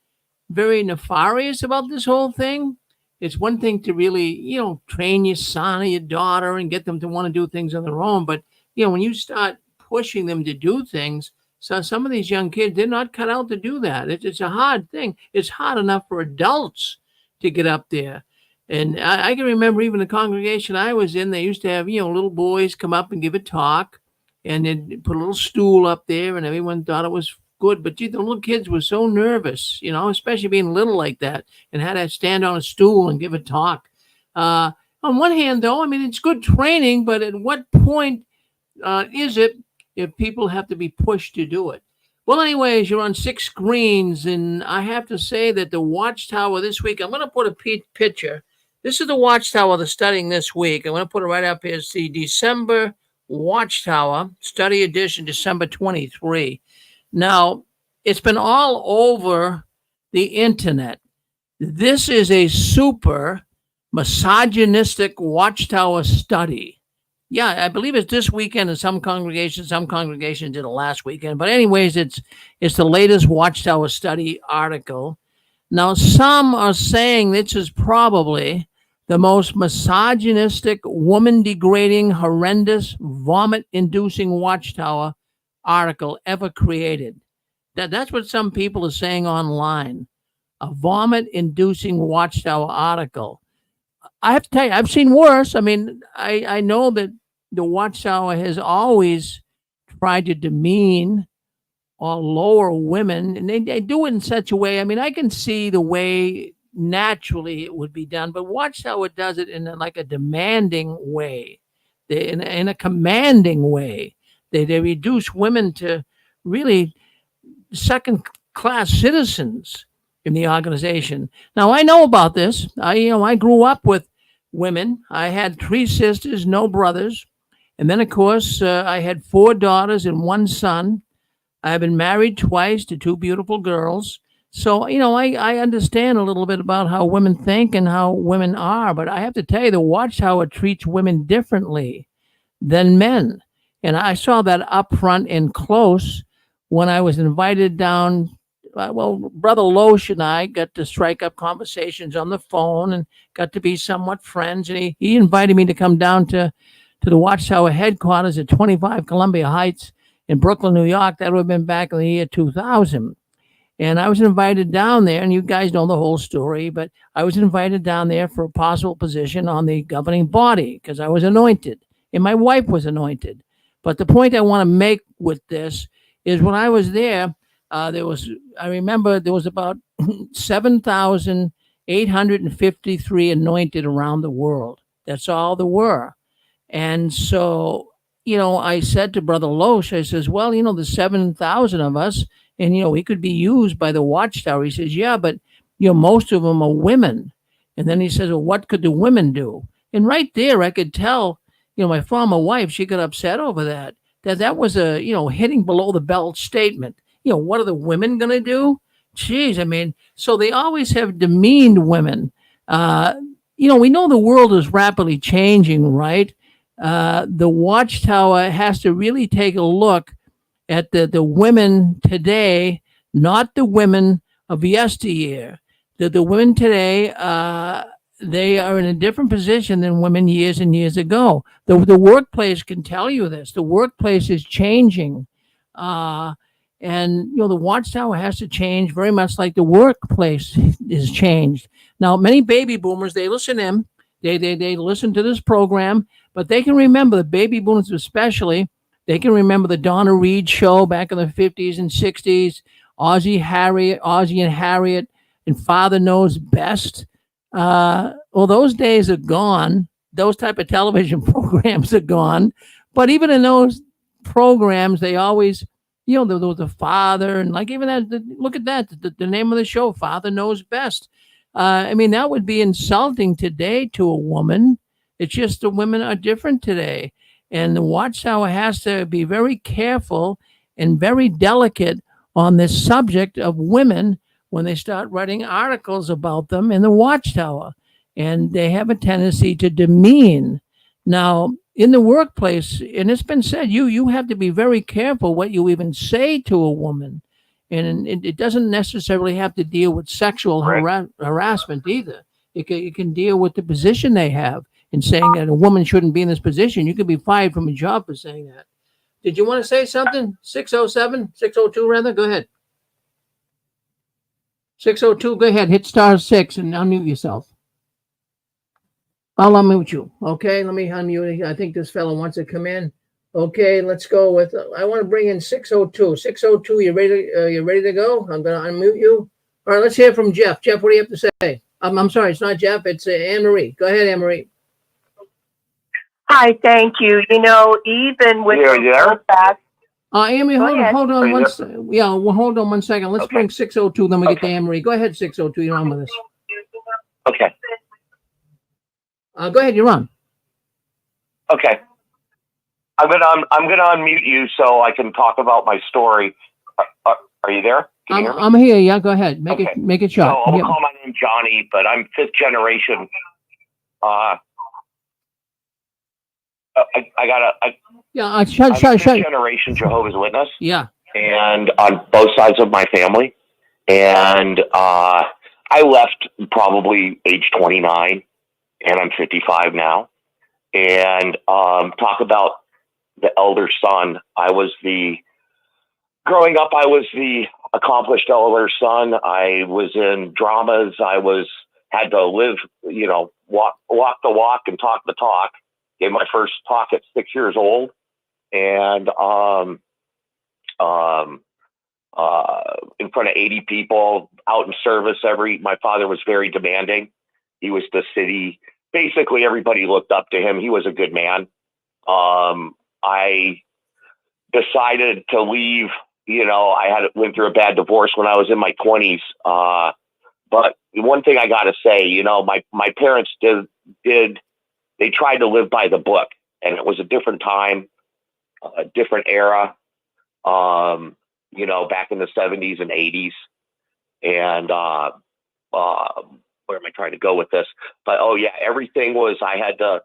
very nefarious about this whole thing. It's one thing to really, train your son or your daughter and get them to want to do things on their own. But, when you start pushing them to do things, so some of these young kids, they're not cut out to do that. It's a hard thing. It's hard enough for adults to get up there. And I can remember even the congregation I was in, they used to have, little boys come up and give a talk, and they'd put a little stool up there, and everyone thought it was good. But the little kids were so nervous, especially being little like that, and had to stand on a stool and give a talk. On one hand, though, I mean, it's good training, but at what point is it if people have to be pushed to do it? Well, anyways, you're on 6 screens, and I have to say that the Watchtower this week, I'm going to put a picture. This is the Watchtower they're studying this week. I'm going to put it right up here. It's the December Watchtower Study Edition, December 23. Now, it's been all over the internet. This is a super misogynistic Watchtower study. Yeah, I believe it's this weekend in some congregations. Some congregations did it last weekend. But anyways, it's the latest Watchtower study article. Now, some are saying this is probably the most misogynistic, woman-degrading, horrendous, vomit-inducing Watchtower article ever created. That's what some people are saying online. A vomit-inducing Watchtower article. I have to tell you, I've seen worse. I mean, I know that the Watchtower has always tried to demean or lower women, and they do it in such a way. I mean, I can see the way naturally it would be done, but Watchtower does it in a demanding way, in a commanding way. They reduce women to really second-class citizens in the organization. Now, I know about this. I grew up with women. I had 3 sisters, no brothers. And then, of course, I had 4 daughters and 1 son. I've been married twice to 2 beautiful girls. So, I understand a little bit about how women think and how women are. But I have to tell you, the Watchtower treats women differently than men. And I saw that up front and close when I was invited down. Brother Loesch and I got to strike up conversations on the phone and got to be somewhat friends. And he invited me to come down to the Watchtower headquarters at 25 Columbia Heights in Brooklyn, New York. That would have been back in the year 2000. And I was invited down there, and you guys know the whole story, but I was invited down there for a possible position on the governing body because I was anointed, and my wife was anointed. But the point I want to make with this is when I was there, I remember there was about 7,853 anointed around the world. That's all there were. And so, I said to Brother Loesch, I says, well, there's 7,000 of us, and, we could be used by the Watchtower. He says, yeah, but, most of them are women. And then he says, well, what could the women do? And right there, I could tell, my former wife, she got upset over that. That was a, hitting below the belt statement. What are the women going to do? Jeez, I mean, so they always have demeaned women. We know the world is rapidly changing, right? The Watchtower has to really take a look at the women today, not the women of yesteryear. The women today, they are in a different position than women years and years ago. The workplace can tell you this. The workplace is changing. And the Watchtower has to change very much like the workplace is changed. Now, many baby boomers, they listen in, they listen to this program, but they can remember, the baby boomers especially, they can remember the Donna Reed show back in the 50s and 60s, Ozzie and Harriet, and Father Knows Best. Well, those days are gone. Those type of television programs are gone. But even in those programs, they always, there was a father, and like even that, look at that, the name of the show, Father Knows Best. I mean, that would be insulting today to a woman. It's just the women are different today. And the Watchtower has to be very careful and very delicate on this subject of women when they start writing articles about them in the Watchtower. And they have a tendency to demean. Now, in the workplace, and it's been said, you have to be very careful what you even say to a woman. And it doesn't necessarily have to deal with sexual harassment either. It can deal with the position they have in saying that a woman shouldn't be in this position. You could be fired from a job for saying that. Did you want to say something? 602 rather? Go ahead. 602, go ahead. Hit *6 and unmute yourself. I'll unmute you. Okay, let me unmute. I think this fellow wants to come in. Okay, let's go with. I want to bring in 602. 602, you ready to go? I'm going to unmute you. All right, let's hear from Jeff. Jeff, what do you have to say? I'm sorry, it's not Jeff. It's Anne Marie. Go ahead, Anne Marie. Hi, thank you. Even with Amy, hold on one second. Yeah, well, hold on 1 second. Let's bring 602, then we get to Anne Marie. Go ahead, 602. You're on with us. Okay. Go ahead. You're on. Okay. I'm gonna unmute you so I can talk about my story. Are you there? Can you hear me? I'm here. Yeah, go ahead. Make it short. So I'll call my name Johnny, but I'm fifth generation. Fifth generation Jehovah's Witness. Yeah. And on both sides of my family, and I left probably age 29, and I'm 55 now. And talk about the elder son. Growing up, I was the accomplished elder son. I was in dramas. Had to live, walk the walk and talk the talk. Gave my first talk at 6 years old, and in front of 80 people, out in service. My father was very demanding. He was the city. Basically, everybody looked up to him. He was a good man. I decided to leave. I went through a bad divorce when I was in my 20s. But one thing I got to say, my parents they tried to live by the book, and it was a different time, a different era, back in the 70s and 80s. And where am I trying to go with this? But everything was, I had to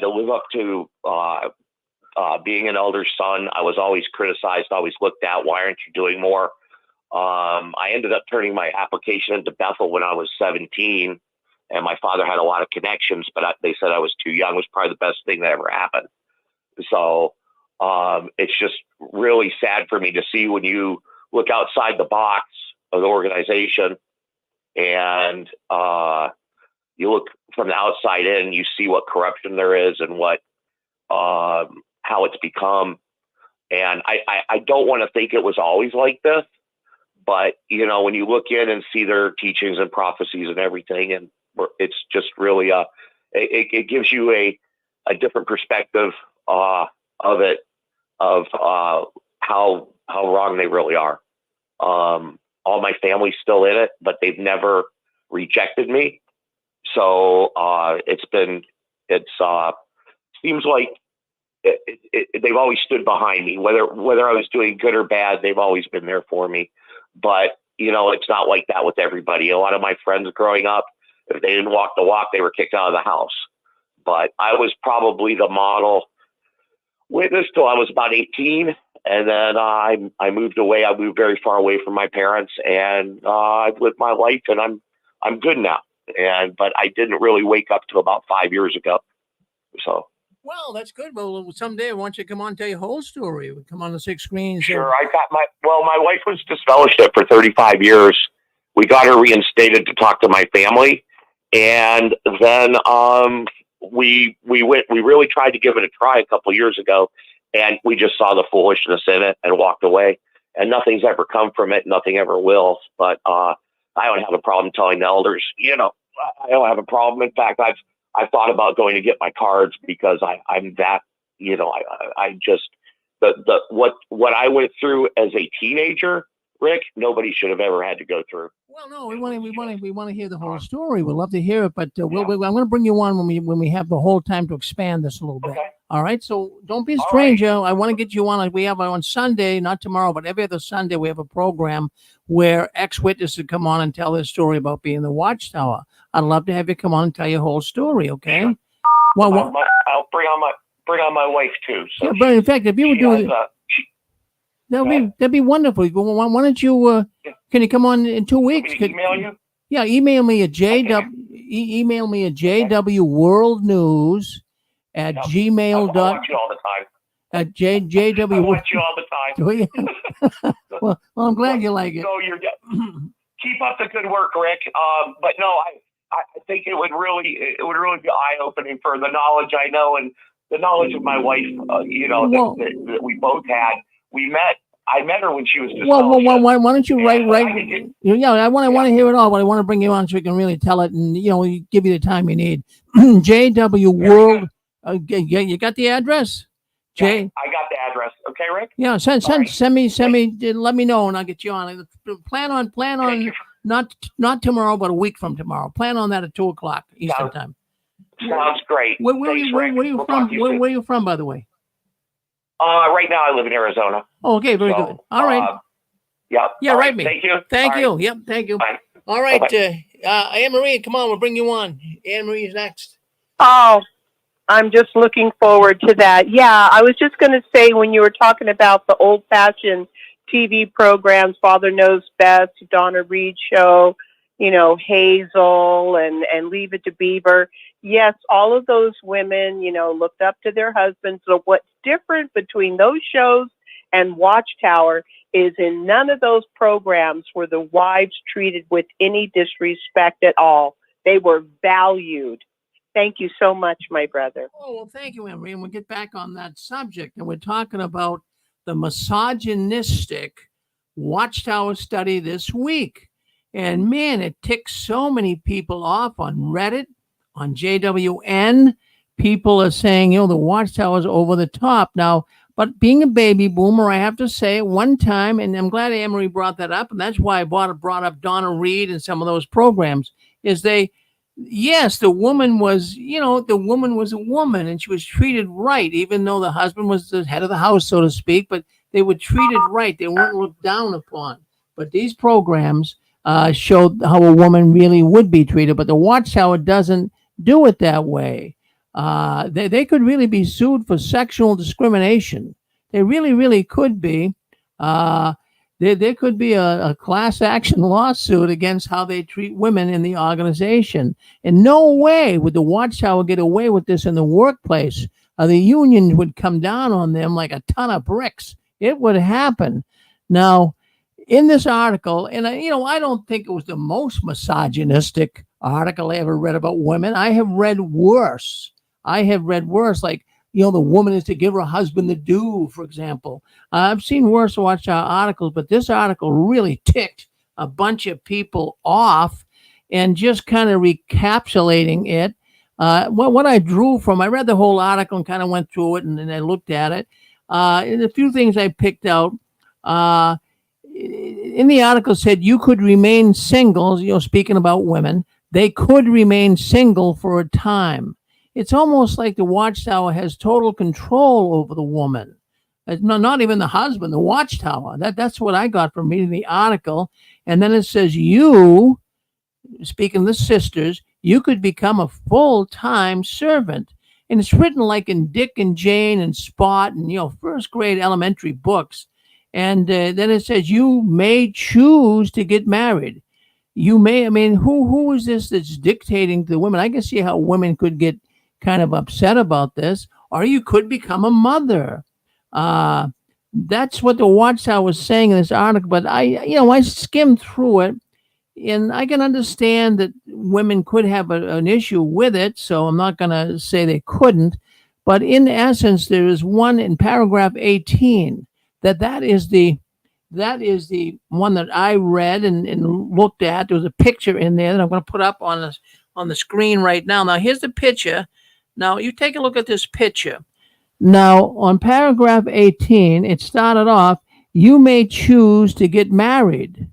live up to being an elder son. I was always criticized, always looked at. Why aren't you doing more? I ended up turning my application into Bethel when I was 17, and my father had a lot of connections, but they said I was too young. It was probably the best thing that ever happened. So it's just really sad for me to see when you look outside the box of the organization and you look from the outside in, you see what corruption there is and what how it's become. And I don't want to think it was always like this, but when you look in and see their teachings and prophecies and everything, and it's just really it gives you a different perspective of it, of how wrong they really are. All my family's still in it, but they've never rejected me. So seems like they've always stood behind me, whether I was doing good or bad. They've always been there for me. But it's not like that with everybody. A lot of my friends growing up, if they didn't walk the walk, they were kicked out of the house. But I was probably the model witness till I was about 18. And then I moved away. I moved very far away from my parents, and I've lived my life, and I'm good now. But I didn't really wake up till about 5 years ago. So. Well, that's good. Well, someday I want you to come on and tell your whole story. We come on the 6 screens. Sure. My wife was disfellowshipped for 35 years. We got her reinstated to talk to my family. And then we really tried to give it a try a couple of years ago, and we just saw the foolishness in it and walked away. And nothing's ever come from it. Nothing ever will. But I don't have a problem telling the elders, I don't have a problem. In fact, I've thought about going to get my cards because I'm that, I just, what I went through as a teenager, Rick, nobody should have ever had to go through. Well, no, we want to hear the whole story. We'd love to hear it, but I'm going to bring you on when we have the whole time to expand this a little bit. Okay. All right. So don't be a stranger. Right. I want to get you on. We have on Sunday, not tomorrow, but every other Sunday, we have a program where ex-witnesses come on and tell their story about being in the Watchtower. I'd love to have you come on and tell your whole story. Okay. Sure. Well, I'll bring on my wife too. So yeah, but in fact, if you would do it, that'd be wonderful. Why don't you? Can you come on in 2 weeks? Can email you? Yeah, email me at jwworldnews at gmail. I watch you all the time. At jw. I watch you all the time. well, I'm glad you like it. So keep up the good work, Rick. But no, I think it would really be eye-opening for the knowledge I know and the knowledge of my wife. That we both had. I met her when she was just. Well, why don't you write? I want to hear it all, but I want to bring you on so we can really tell it and give you the time you need. JW World. You got the address? I got the address. Okay, Rick. Yeah, send me. Let me know, and I'll get you on. Plan on not tomorrow, but a week from tomorrow. Plan on that at 2:00 Eastern time. Sounds great. Where are you from? Where are you from, by the way? Right now I live in Arizona. Oh, okay, very good. All right. Yeah. Yeah, write me. Thank you. Thank you. Yep, thank you. Bye. All right, Anne-Marie, come on, we'll bring you on. Anne-Marie's next. Oh, I'm just looking forward to that. Yeah, I was just going to say when you were talking about the old-fashioned TV programs, Father Knows Best, Donna Reed Show, Hazel and Leave It to Beaver. Yes, all of those women, looked up to their husbands. So what's different between those shows and Watchtower is in none of those programs were the wives treated with any disrespect at all. They were valued. Thank you so much, my brother. Oh, well, thank you, Emery. And we'll get back on that subject. And we're talking about the misogynistic Watchtower study this week. And man, it ticks so many people off on Reddit, on JWN. People are saying, the Watchtower is over the top. Now, but being a baby boomer, I have to say at one time, and I'm glad Anne-Marie brought that up, and that's why I brought up Donna Reed and some of those programs, yes, the woman was, the woman was a woman and she was treated right, even though the husband was the head of the house, so to speak, but they were treated right. They weren't looked down upon. But these programs showed how a woman really would be treated, but the Watchtower doesn't do it that way. They could really be sued for sexual discrimination. They really, really could be. There could be a class action lawsuit against how they treat women in the organization. In no way would the Watchtower get away with this in the workplace. The union would come down on them like a ton of bricks. It would happen. Now, in this article, and I don't think it was the most misogynistic article I ever read about women. I have read worse. Like the woman is to give her husband the due, for example. I've seen worse Watchtower articles, but this article really ticked a bunch of people off, and just kind of recapitulating it. What I drew from, I read the whole article and kind of went through it, and I looked at it. And a few things I picked out. In the article said you could remain single, speaking about women, they could remain single for a time. It's almost like the Watchtower has total control over the woman. Not even the husband, the Watchtower. That's what I got from reading the article. And then it says you, speaking of the sisters, you could become a full-time servant. And it's written like in Dick and Jane and Spot and, first grade elementary books. And then it says you may choose to get married. You may, who is this that's dictating to the women? I can see how women could get kind of upset about this. Or you could become a mother. That's what the Watchtower was saying in this article. But I skimmed through it, and I can understand that women could have an issue with it. So I'm not going to say they couldn't. But in essence, there is one in paragraph 18 that is the one that I read and looked at. There was a picture in there that I'm going to put up on the screen right now. Now, here's the picture. Now, you take a look at this picture. Now, on paragraph 18, it started off, you may choose to get married.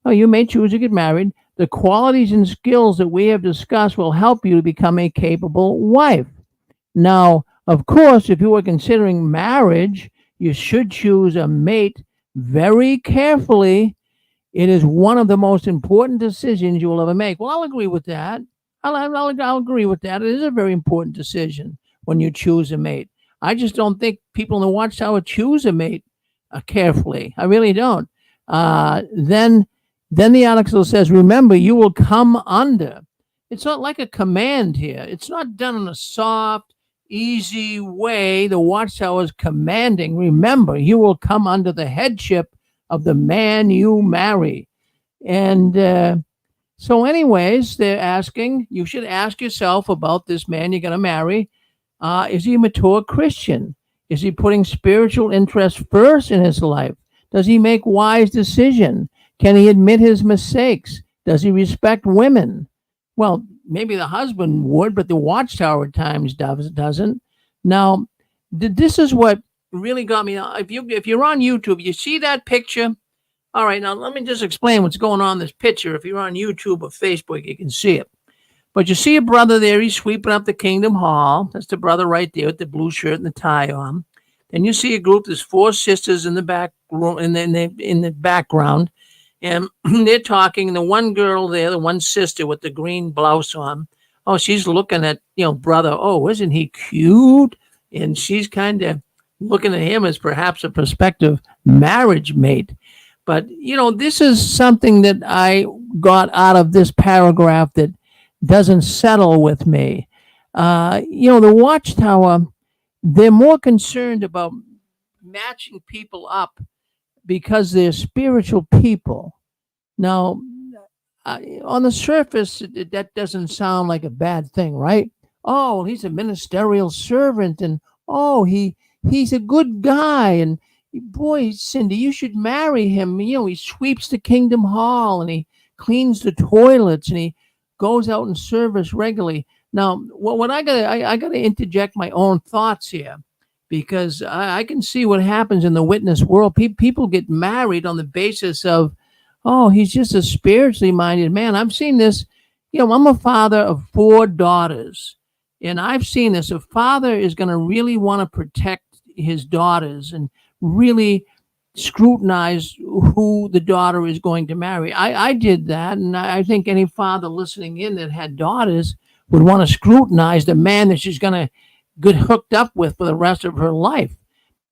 Oh, you may choose to get married. The qualities and skills that we have discussed will help you to become a capable wife. Now, of course, if you are considering marriage, you should choose a mate very carefully. It is one of the most important decisions you will ever make. Well, I'll agree with that. I'll agree with that. It is a very important decision when you choose a mate. I just don't think people in the Watchtower choose a mate carefully. I really don't. Then the article says, remember, you will come under. It's not like a command here. It's not done in a soft, easy way. The Watchtower is commanding. Remember, you will come under the headship of the man you marry. And so anyways, they're asking, you should ask yourself about this man you're going to marry. Is he a mature Christian? Is he putting spiritual interest first in his life? Does he make wise decisions? Can he admit his mistakes? Does he respect women? Well, maybe the husband would, but the Watchtower at times doesn't. Now, this is what really got me. If you're on YouTube, you see that picture. All right, now let me just explain what's going on in this picture. If you're on YouTube or Facebook, you can see it. But you see a brother there. He's sweeping up the Kingdom Hall. That's the brother right there with the blue shirt and the tie on. Then you see a group. There's 4 sisters in the back room, in the background, and they're talking. And the one girl there, the one sister with the green blouse on, oh, she's looking at brother. Oh, isn't he cute? And she's kind of looking at him as perhaps a prospective marriage mate. But this is something that I got out of this paragraph that doesn't settle with me. The Watchtower, they're more concerned about matching people up because they're spiritual people. Now, on the surface, that doesn't sound like a bad thing, right? Oh, he's a ministerial servant, and he's a good guy, and boy, Cindy, you should marry him. He sweeps the Kingdom Hall, and he cleans the toilets, and he goes out in service regularly. Now, what I gotta interject my own thoughts here, because I can see what happens in the witness world. People get married on the basis of, oh, he's just a spiritually minded man. I've seen this. I'm a father of 4 daughters, and I've seen this. A father is going to really want to protect his daughters and really scrutinize who the daughter is going to marry. I did that, and I think any father listening in that had daughters would want to scrutinize the man that she's going to get hooked up with for the rest of her life.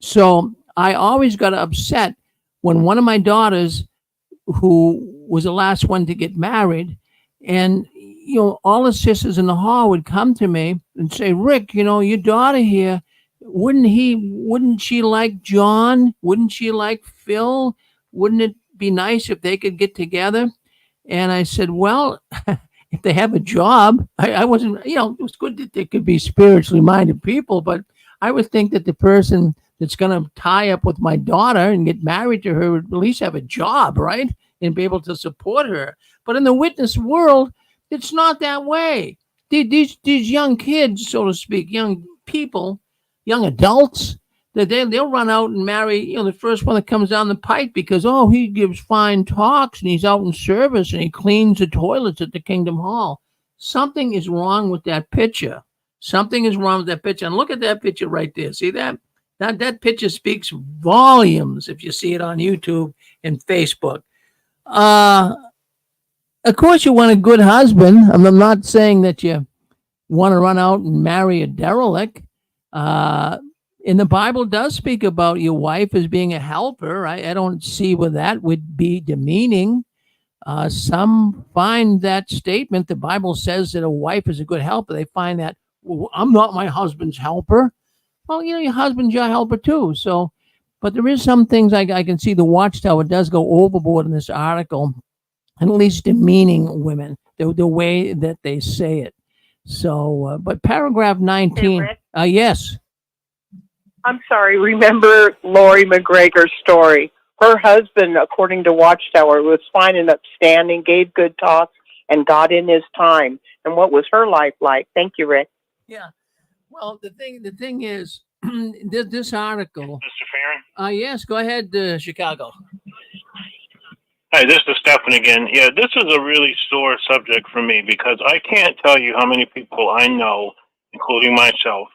So I always got upset when one of my daughters, who was the last one to get married, and all the sisters in the hall would come to me and say, Rick, your daughter here, wouldn't she like John? Wouldn't she like Phil? Wouldn't it be nice if they could get together? And I said, well, if they have a job, I wasn't, it was good that they could be spiritually minded people, but I would think that the person that's going to tie up with my daughter and get married to her would at least have a job, right? And be able to support her. But in the witness world, it's not that way. These young kids, so to speak, young people, young adults, that they'll run out and marry, the first one that comes down the pipe because, oh, he gives fine talks and he's out in service and he cleans the toilets at the Kingdom Hall. Something is wrong with that picture. Something is wrong with that picture. And look at that picture right there. See that? That picture speaks volumes if you see it on YouTube and Facebook. Of course, you want a good husband. I'm not saying that you want to run out and marry a derelict. And the Bible does speak about your wife as being a helper. I don't see where that would be demeaning. Some find that statement, the Bible says that a wife is a good helper. They find that, well, I'm not my husband's helper. Well, your husband's your helper too. So, but there is some things I can see the Watchtower does go overboard in this article, and at least demeaning women, the way that they say it. So, but paragraph 19, yes. I'm sorry, remember Lori McGregor's story? Her husband, according to Watchtower, was fine and upstanding, gave good talks, and got in his time. And what was her life like? Thank you, Rick. Yeah. Well, the thing is, this article. Mr. Farron? Yes, go ahead, Chicago. Hi, this is Stephen again. Yeah, this is a really sore subject for me because I can't tell you how many people I know, including myself,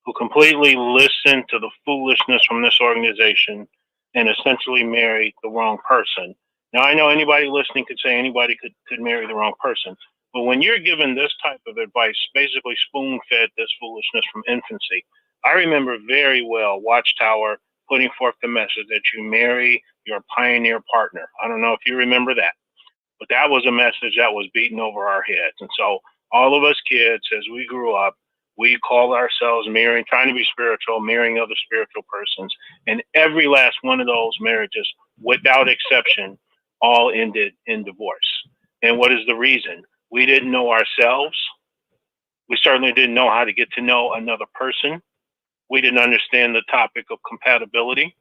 who completely listen to the foolishness from this organization and essentially marry the wrong person. Now, I know anybody listening could say anybody could marry the wrong person, but when you're given this type of advice, basically spoon-fed this foolishness from infancy, I remember very well Watchtower putting forth the message that you marry your pioneer partner. I don't know if you remember that, but that was a message that was beaten over our heads. And so all of us kids, as we grew up, we called ourselves marrying, trying to be spiritual, marrying other spiritual persons. And every last one of those marriages, without exception, all ended in divorce. And what is the reason? We didn't know ourselves. We certainly didn't know how to get to know another person. We didn't understand the topic of compatibility.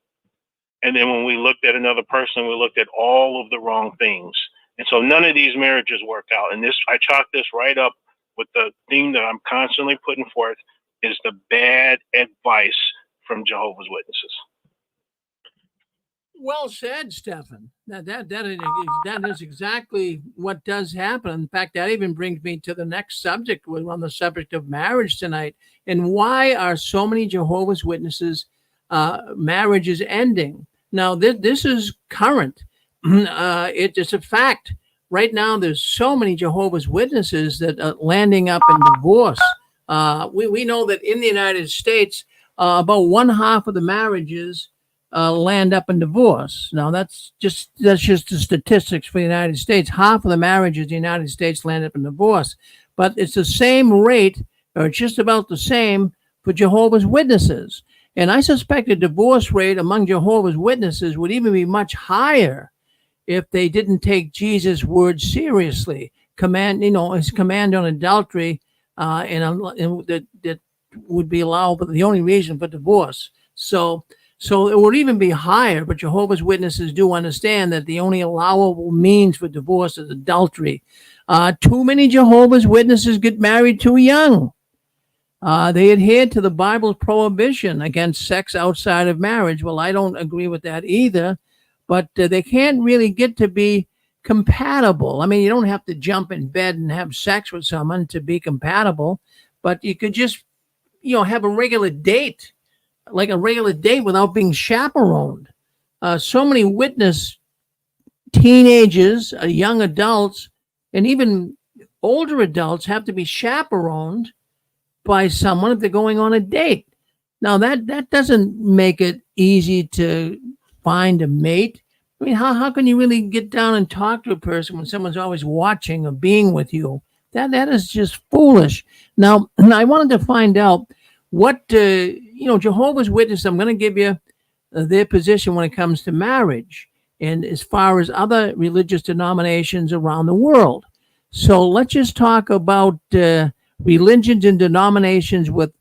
And then when we looked at another person, we looked at all of the wrong things. And so none of these marriages worked out. And I chalk this right up with the theme that I'm constantly putting forth is the bad advice from Jehovah's Witnesses. Well said, Stephen. That is exactly what does happen. In fact, that even brings me to the next subject. We're on the subject of marriage tonight. And why are so many Jehovah's Witnesses marriages ending? Now, this is current. It's a fact. Right now, there's so many Jehovah's Witnesses that are landing up in divorce. We know that in the United States, about one half of the marriages land up in divorce. Now, that's just the statistics for the United States. Half of the marriages in the United States land up in divorce. But it's the same rate, or just about the same, for Jehovah's Witnesses. And I suspect the divorce rate among Jehovah's Witnesses would even be much higher if they didn't take Jesus' words seriously. His command on adultery, that would be allowable, the only reason for divorce. So it would even be higher, but Jehovah's Witnesses do understand that the only allowable means for divorce is adultery. Too many Jehovah's Witnesses get married too young. They adhere to the Bible's prohibition against sex outside of marriage. Well, I don't agree with that either, but they can't really get to be compatible. I mean, you don't have to jump in bed and have sex with someone to be compatible, but you could just, have a regular date, like a regular date without being chaperoned. So many witness teenagers, young adults, and even older adults have to be chaperoned by someone if they're going on a date. Now, that doesn't make it easy to find a mate. I mean, how can you really get down and talk to a person when someone's always watching or being with you? That is just foolish. Now, I wanted to find out what, Jehovah's Witnesses, I'm going to give you their position when it comes to marriage and as far as other religious denominations around the world. So let's just talk about religions and denominations with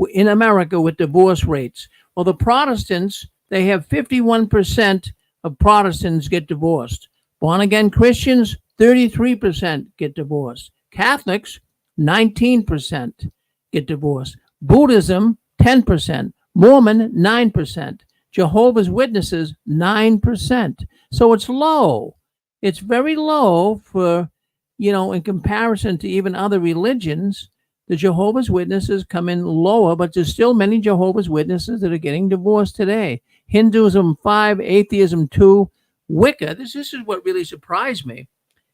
in America with divorce rates. Well, the Protestants, they have 51% of Protestants get divorced. Born again Christians, 33% get divorced. Catholics, 19% get divorced. Buddhism, 10%. Mormon, 9%. Jehovah's Witnesses, 9%. So it's low. It's very low for, in comparison to even other religions. The Jehovah's Witnesses come in lower, but there's still many Jehovah's Witnesses that are getting divorced today. Hinduism, 5, atheism, 2, Wicca. This is what really surprised me.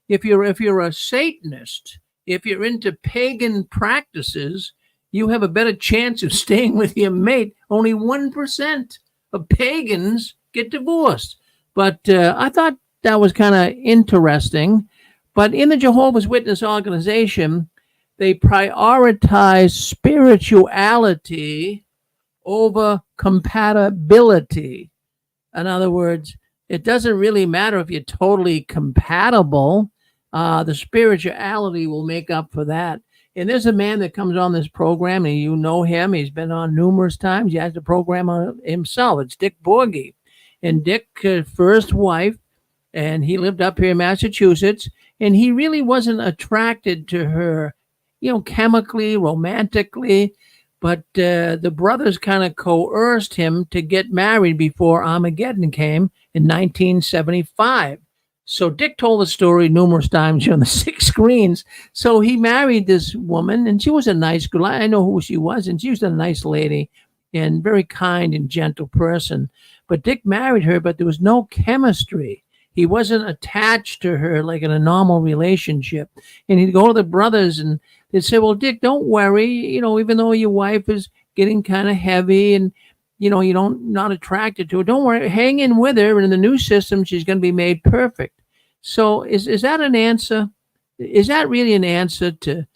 If you're a Satanist, if you're into pagan practices, you have a better chance of staying with your mate. Only 1% of pagans get divorced. But I thought that was kind of interesting. But in the Jehovah's Witness organization, they prioritize spirituality over compatibility. In other words, it doesn't really matter if you're totally compatible. The spirituality will make up for that. And there's a man that comes on this program, and you know him. He's been on numerous times. He has the program on himself. It's Dick Borghi. And Dick's first wife, and he lived up here in Massachusetts, and he really wasn't attracted to her, chemically, romantically, but the brothers kind of coerced him to get married before Armageddon came in 1975. So Dick told the story numerous times on the 6 screens. So he married this woman, and she was a nice girl. I know who she was, and she was a nice lady and very kind and gentle person. But Dick married her, but there was no chemistry. He wasn't attached to her like in a normal relationship. And he'd go to the brothers, and they'd say, well, Dick, don't worry. Even though your wife is getting kind of heavy and, you're not attracted to her, don't worry. Hang in with her. And in the new system, she's going to be made perfect. So is that an answer? Is that really an answer to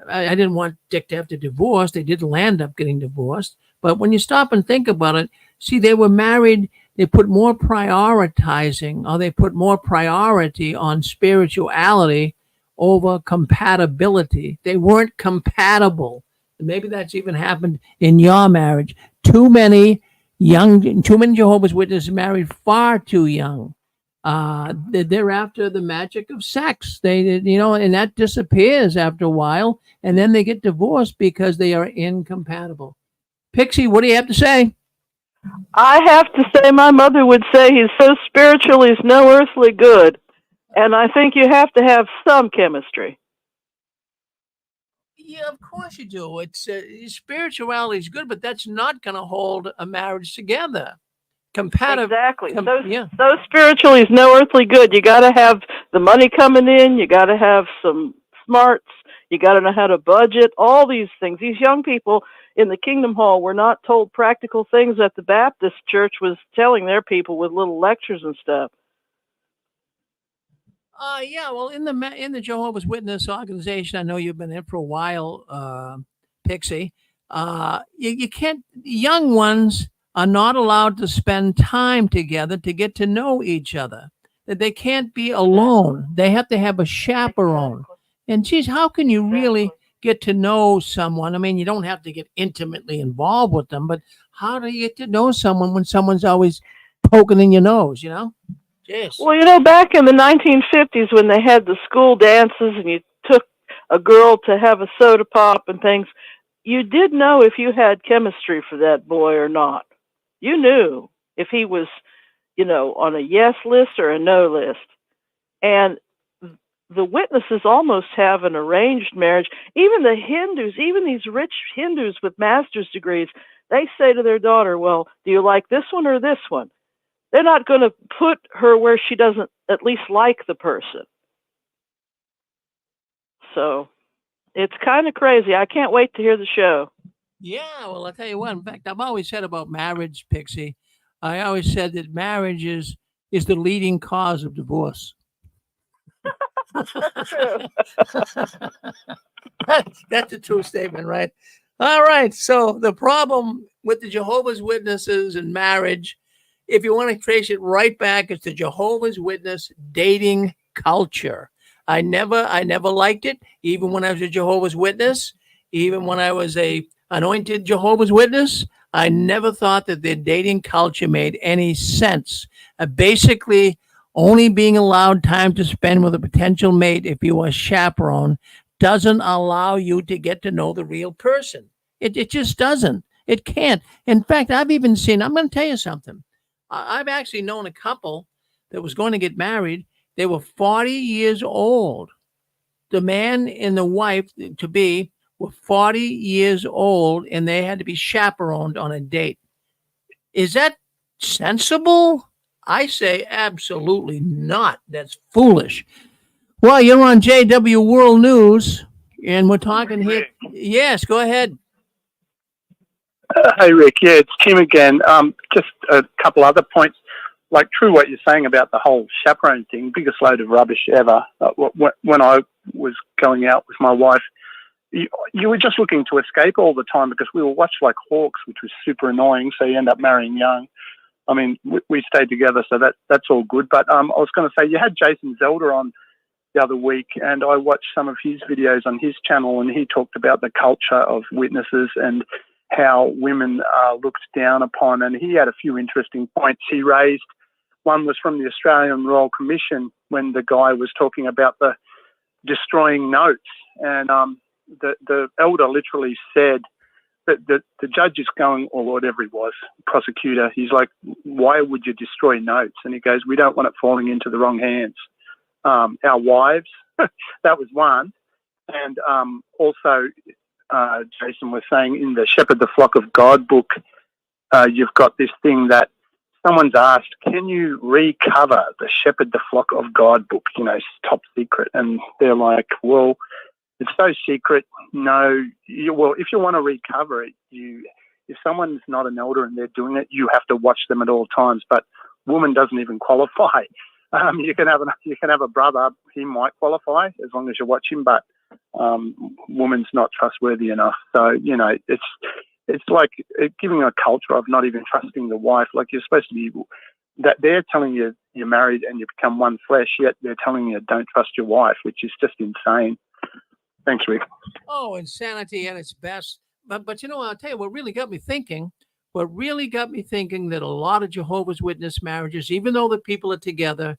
I didn't want Dick to have to divorce. They did land up getting divorced. But when you stop and think about it, see, they were married. They put more prioritizing, or they put more priority on spirituality over compatibility. They weren't compatible. Maybe that's even happened in your marriage. Too many Jehovah's Witnesses married far too young. They're after the magic of sex. And that disappears after a while, and then they get divorced because they are incompatible. Pixie, what do you have to say? I have to say, my mother would say he's so spiritual, he's no earthly good. And I think you have to have some chemistry. Yeah, of course you do. It's spirituality is good, but that's not going to hold a marriage together. Exactly. Yeah. So spiritual, he's no earthly good. You got to have the money coming in. You got to have some smarts. You got to know how to budget. All these things. These young people in the Kingdom Hall were not told practical things that the Baptist Church was telling their people with little lectures and stuff. Yeah. Well, in the Jehovah's Witness organization, I know you've been in for a while, Pixie. You can't. Young ones are not allowed to spend time together to get to know each other. That they can't be alone. They have to have a chaperone. Exactly. And geez, how can you really get to know someone? I mean, you don't have to get intimately involved with them, but how do you get to know someone when someone's always poking in your nose, Yes. Well, back in the 1950s when they had the school dances and you took a girl to have a soda pop and things, you did know if you had chemistry for that boy or not. You knew if he was, on a yes list or a no list. And the witnesses almost have an arranged marriage. Even the Hindus, even these rich Hindus with master's degrees, they say to their daughter, well, do you like this one or this one? They're not going to put her where she doesn't at least like the person. So it's kind of crazy. I can't wait to hear the show. Yeah, well, I'll tell you what. In fact, I've always said about marriage, Pixie, I always said that marriage is the leading cause of divorce. That's true. That's a true statement, right? All right. So the problem with the Jehovah's Witnesses and marriage, if you want to trace it right back, it's the Jehovah's Witness dating culture. I never liked it, even when I was a Jehovah's Witness, even when I was a anointed Jehovah's Witness, I never thought that their dating culture made any sense. Basically, only being allowed time to spend with a potential mate if you are chaperone doesn't allow you to get to know the real person. It just doesn't. It can't. In fact, I've even seen, I'm going to tell you something. I've actually known a couple that was going to get married. They were 40 years old. The man and the wife to be were 40 years old, and they had to be chaperoned on a date. Is that sensible? I say absolutely not. That's foolish. Well, you're on JW World News, and we're talking here. Yes, go ahead. Hey, Rick. Yeah, it's Tim again. Just a couple other points. Like, true what you're saying about the whole chaperone thing, biggest load of rubbish ever. When I was going out with my wife, you were just looking to escape all the time because we were watched like hawks, which was super annoying. So you end up marrying young. I mean, we stayed together, so that's all good. But I was going to say, you had Jason Zelda on the other week, and I watched some of his videos on his channel, and he talked about the culture of witnesses and how women are looked down upon. And he had a few interesting points he raised. One was from the Australian Royal Commission when the guy was talking about the destroying notes, and the elder literally said that the judge is going, or whatever he was, prosecutor, he's like, why would you destroy notes? And he goes, we don't want it falling into the wrong hands. Our wives, that was one. And also, Jason was saying in the Shepherd the Flock of God book, you've got this thing that someone's asked, can you recover the Shepherd the Flock of God book? You know, it's top secret. And they're like, well, it's so secret. No, well, if you want to recover it, if someone's not an elder and they're doing it, you have to watch them at all times. But woman doesn't even qualify. You can have a brother, he might qualify as long as you watch him, but woman's not trustworthy enough. So, you know, it's like giving a culture of not even trusting the wife. Like, you're supposed to be, that they're telling you you're married and you become one flesh, yet they're telling you don't trust your wife, which is just insane. Thanks, Rick. Oh, insanity at its best. But you know, I'll tell you what really got me thinking. What really got me thinking that a lot of Jehovah's Witness marriages, even though the people are together,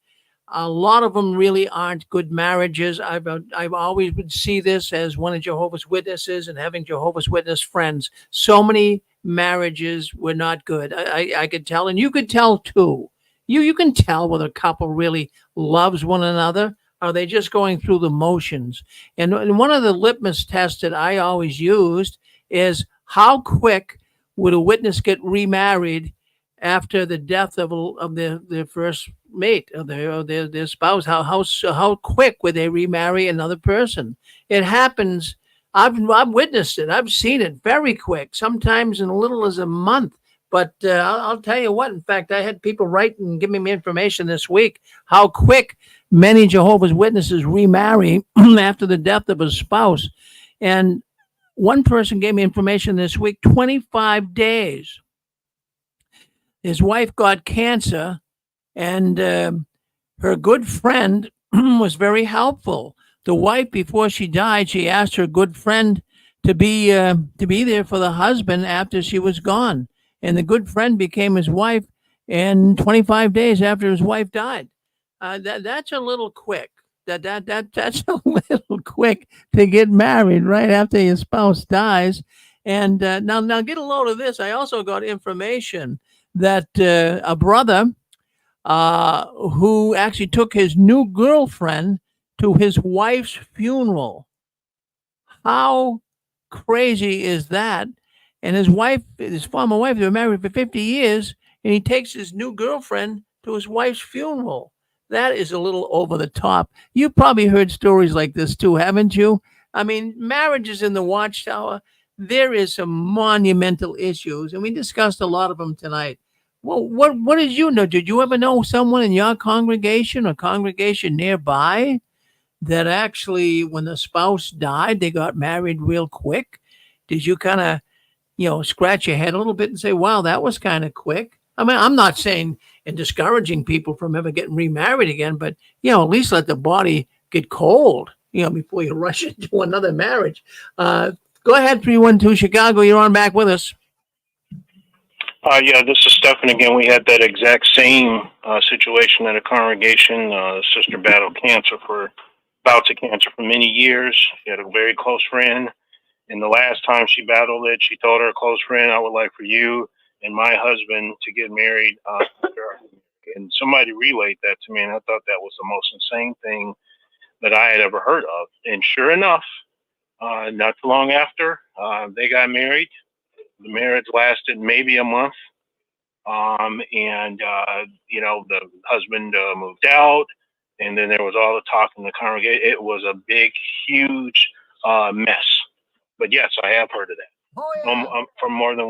a lot of them really aren't good marriages. I've always would see this as one of Jehovah's Witnesses and having Jehovah's Witness friends. So many marriages were not good. I could tell, and you could tell too. You can tell whether a couple really loves one another. Are they just going through the motions? And one of the litmus tests that I always used is how quick would a witness get remarried after the death of their first mate or their spouse? How quick would they remarry another person? It happens. I've witnessed it. I've seen it very quick, sometimes in as little as a month. But I'll tell you what, in fact, I had people write and give me information this week how quick many Jehovah's Witnesses remarry after the death of a spouse. And one person gave me information this week, 25 days. His wife got cancer, and her good friend was very helpful. The wife, before she died, she asked her good friend to be there for the husband after she was gone. And the good friend became his wife, and 25 days after his wife died. That's a little quick. That's a little quick to get married right after your spouse dies. And now get a load of this. I also got information that a brother who actually took his new girlfriend to his wife's funeral. How crazy is that? And his former wife, they were married for 50 years, and he takes his new girlfriend to his wife's funeral. That is a little over the top. You've probably heard stories like this too, haven't you? I mean, marriages in the Watchtower, there is some monumental issues, and we discussed a lot of them tonight. Well, what did you know? Did you ever know someone in your congregation or congregation nearby that actually, when the spouse died, they got married real quick? Did you kind of scratch your head a little bit and say, wow, that was kind of quick? I mean, I'm not saying and discouraging people from ever getting remarried again, but, at least let the body get cold, before you rush into another marriage. Go Go ahead, 312 Chicago. You're on back with us. Yeah, this is Stephen again. We had that exact same situation at a congregation. The sister battled bouts of cancer for many years. She had a very close friend. And the last time she battled it, she told her close friend, I would like for you and my husband to get married. And somebody relayed that to me, and I thought that was the most insane thing that I had ever heard of. And sure enough, not too long after, they got married. The marriage lasted maybe a month. The husband moved out, and then there was all the talk in the congregation. It was a big, huge mess. But yes, I have heard of that. Oh, yeah. On more than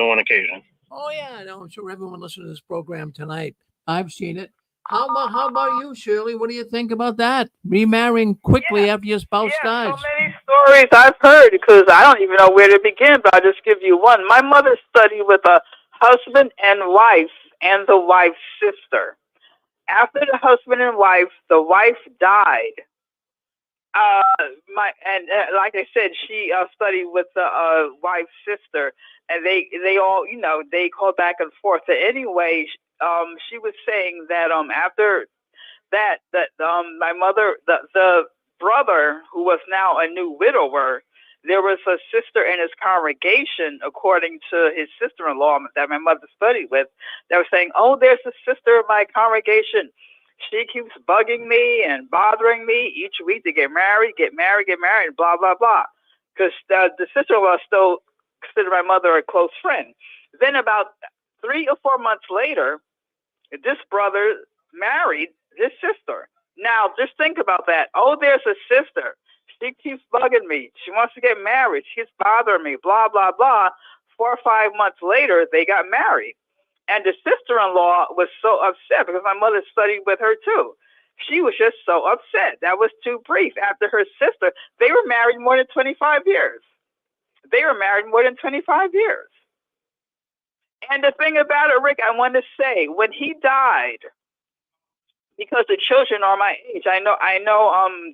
one occasion. Oh, yeah. No, I'm sure everyone listening to this program tonight, I've seen it. How about you, Shirley? What do you think about that? Remarrying quickly after your spouse dies. So many stories I've heard because I don't even know where to begin, but I'll just give you one. My mother studied with a husband and wife and the wife's sister. After the husband and wife, the wife died. Like I said, she studied with the wife's sister, and they all, they called back and forth. But anyway, she was saying that after that my mother, the brother who was now a new widower, there was a sister in his congregation, according to his sister-in-law that my mother studied with, that was saying, oh, there's a sister in my congregation. She keeps bugging me and bothering me each week to get married, blah, blah, blah. Because the sister-in-law still considered my mother a close friend. Then about 3 or 4 months later, this brother married his sister. Now, just think about that. Oh, there's a sister. She keeps bugging me. She wants to get married. She's bothering me, blah, blah, blah. 4 or 5 months later, they got married. And the sister-in-law was so upset because my mother studied with her too. She was just so upset. That was too brief. After her sister, they were married more than 25 years. And the thing about it, Rick, I want to say, when he died, because the children are my age, I know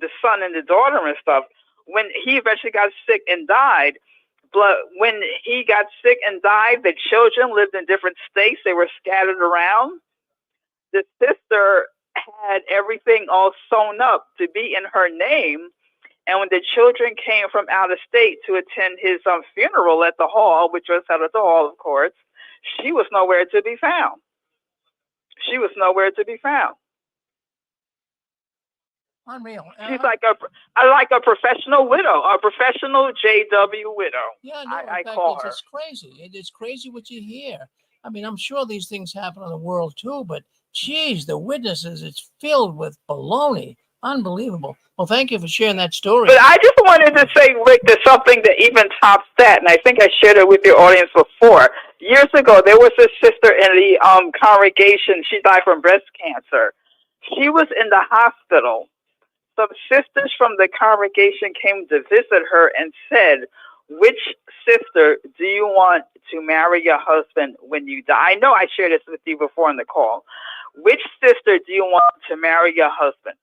the son and the daughter and stuff, when he eventually got sick and died, when he got sick and died, the children lived in different states. They were scattered around. The sister had everything all sewn up to be in her name. And when the children came from out of state to attend his funeral at the hall, which was held at the hall, of course, she was nowhere to be found. Unreal. She's like a professional widow, a professional JW widow. Yeah, no, I call her. It's crazy. It's crazy what you hear. I mean, I'm sure these things happen in the world too, but geez, the witnesses, it's filled with baloney. Unbelievable. Well, thank you for sharing that story. But I just wanted to say, Rick, there's something that even tops that, and I think I shared it with your audience before. Years ago, there was a sister in the congregation. She died from breast cancer. She was in the hospital. Some sisters from the congregation came to visit her and said, which sister do you want to marry your husband when you die? I know I shared this with you before in the call. Which sister do you want to marry your husband?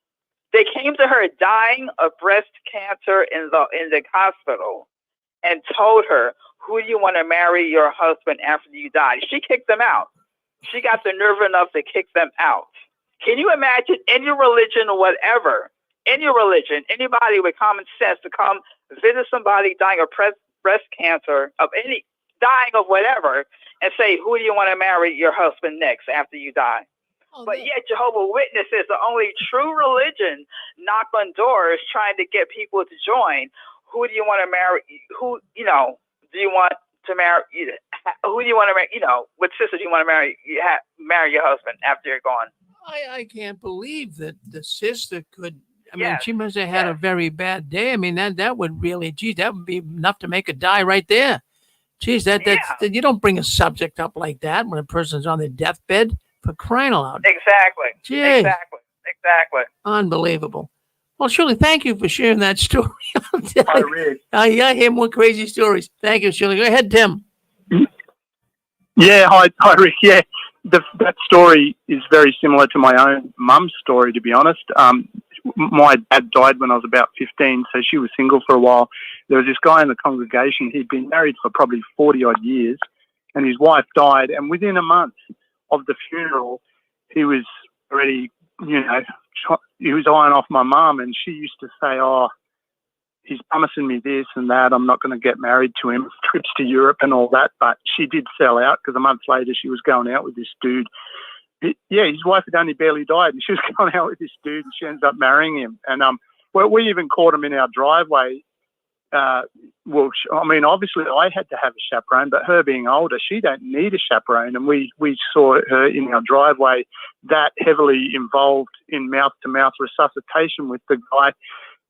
They came to her dying of breast cancer in the hospital and told her, who do you want to marry your husband after you die? She kicked them out. She got the nerve enough to kick them out. Can you imagine any religion or whatever, any religion, anybody with common sense to come visit somebody dying of breast cancer, dying of whatever, and say, who do you want to marry your husband next after you die? But yet Jehovah's Witnesses, the only true religion, knock on doors trying to get people to join. Who do you want to marry? Who do you want to marry? Who do you want to marry? What sister do you want to marry? Marry your husband after you're gone. I can't believe that the sister could. I mean, she must have had a very bad day. I mean, that would really, that would be enough to make her die right there. Geez, that's you don't bring a subject up like that when a person's on their deathbed. For crying out. Exactly. Jeez. Exactly. Unbelievable. Well, Shirley, thank you for sharing that story. Hi, Rick. I hear more crazy stories. Thank you, Shirley. Go ahead, Tim. Yeah, hi, Rick. Yeah, that story is very similar to my own mum's story, to be honest. my dad died when I was about 15, so she was single for a while. There was this guy in the congregation. He'd been married for probably 40-odd years, and his wife died. And within a month of the funeral, he was already, he was eyeing off my mum, and she used to say, oh, he's promising me this and that. I'm not going to get married to him, trips to Europe and all that. But she did sell out because a month later she was going out with this dude. His wife had only barely died, and she was going out with this dude, and she ended up marrying him. And we even caught him in our driveway. Obviously I had to have a chaperone, but her being older, she don't need a chaperone. And we saw her in our driveway that heavily involved in mouth-to-mouth resuscitation with the guy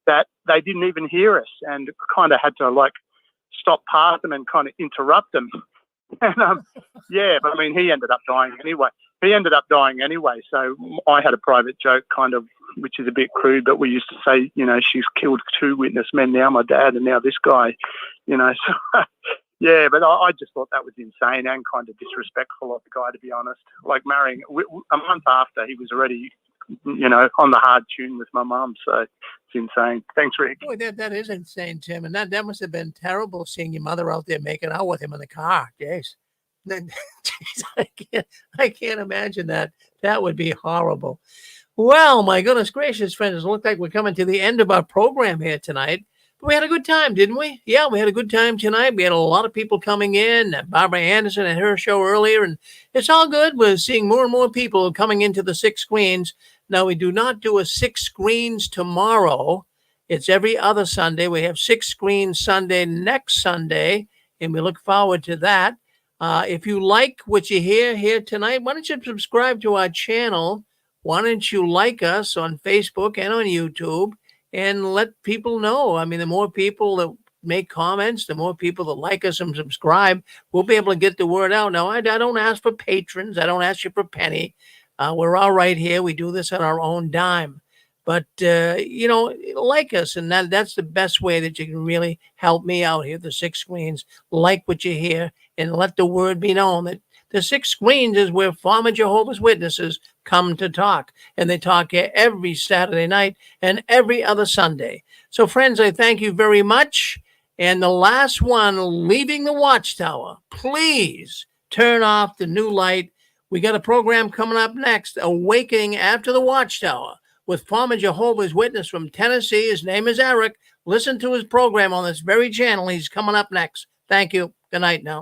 that they didn't even hear us, and kind of had to stop past them and kind of interrupt them. And but he ended up dying anyway. So I had a private joke, kind of, which is a bit crude, but we used to say, she's killed 2 witness men now, my dad and now this guy, So but I just thought that was insane and kind of disrespectful of the guy, to be honest. Like marrying a month after, he was already, on the hard tune with my mum. So it's insane. Thanks, Rick. Boy, that is insane, Tim. And that must have been terrible seeing your mother out there making out with him in the car. Jeez. Jeez, I can't imagine that. That would be horrible. Well, my goodness gracious, friends, it looked like we're coming to the end of our program here tonight. But we had a good time, didn't we? Yeah, we had a good time tonight. We had a lot of people coming in. Barbara Anderson had her show earlier, and it's all good. We're seeing more and more people coming into the 6 screens. Now, we do not do a 6 screens tomorrow. It's every other Sunday. We have 6 screens Sunday next Sunday, and we look forward to that. If you like what you hear here tonight, why don't you subscribe to our channel? Why don't you like us on Facebook and on YouTube and let people know? I mean, the more people that make comments, the more people that like us and subscribe, we'll be able to get the word out. Now, I don't ask for patrons. I don't ask you for a penny. We're all right here. We do this on our own dime. But, like us, and that's the best way that you can really help me out here, the 6 screens. Like what you hear and let the word be known that the 6 screens is where former Jehovah's Witnesses come to talk. And they talk here every Saturday night and every other Sunday. So, friends, I thank you very much. And the last one, leaving the Watchtower, please turn off the new light. We got a program coming up next, Awakening After the Watchtower, with former Jehovah's Witness from Tennessee. His name is Eric. Listen to his program on this very channel. He's coming up next. Thank you. Good night now.